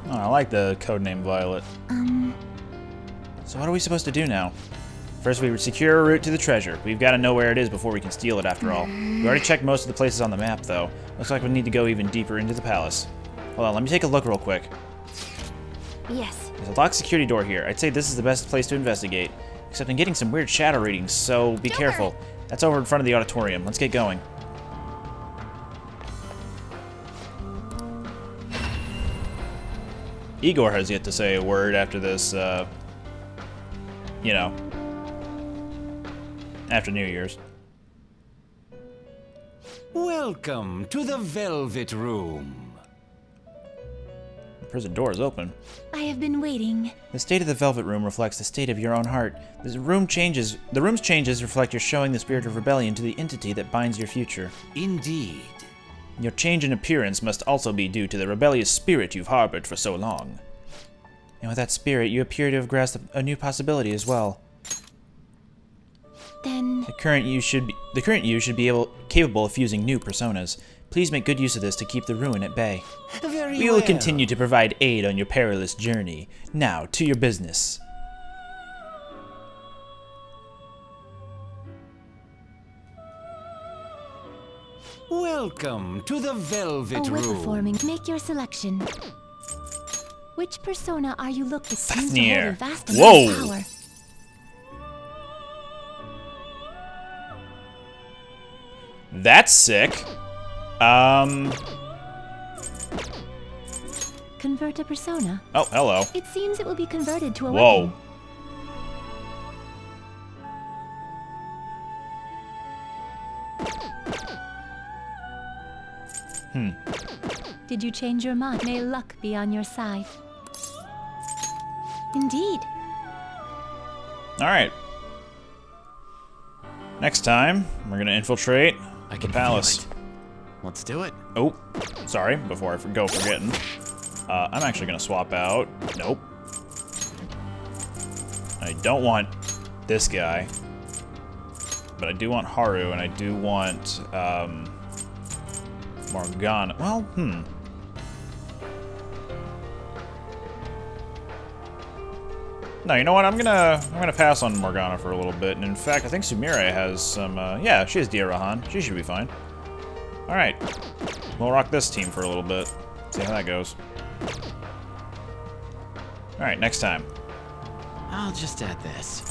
Oh, I like the codename Violet. So what are we supposed to do now? First, we would secure a route to the treasure. We've got to know where it is before we can steal it, after all. We already checked most of the places on the map, though. Looks like we need to go even deeper into the palace. Hold on, let me take a look real quick. Yes. There's a locked security door here. I'd say this is the best place to investigate. Except I'm getting some weird shadow readings, so be careful. That's over in front of the auditorium. Let's get going. Igor has yet to say a word after this, you know, after New Year's. Welcome to the Velvet Room. The prison door is open. I have been waiting. The state of the Velvet Room reflects the state of your own heart. The room's changes reflect your showing the spirit of rebellion to the entity that binds your future. Indeed. Your change in appearance must also be due to the rebellious spirit you've harbored for so long. And with that spirit, you appear to have grasped a new possibility as well. Then The current you should be capable of fusing new personas. Please make good use of this to keep the ruin at bay. Very We will well. continue to provide aid on your perilous journey. Now, to your business. Welcome to the Velvet we're Room. performing. Make your selection. Which persona are you looking for? Seems to hold a Fafnir. vast Whoa. amount of power. That's sick. Convert a persona. Oh, hello. It seems it will be converted to a Whoa. weapon. Did you change your mind? May luck be on your side. Indeed. Alright. Next time, we're gonna infiltrate the palace. Let's do it. Oh, sorry, before I go forgetting. I'm actually gonna swap out. Nope. I don't want this guy. But I do want Haru, and I do want, Morgana. Well, No, you know what? I'm gonna pass on Morgana for a little bit, and in fact, I think Sumire has some. Yeah, she has Diarahan. She should be fine. All right, we'll rock this team for a little bit. See how that goes. All right, next time. I'll just add this.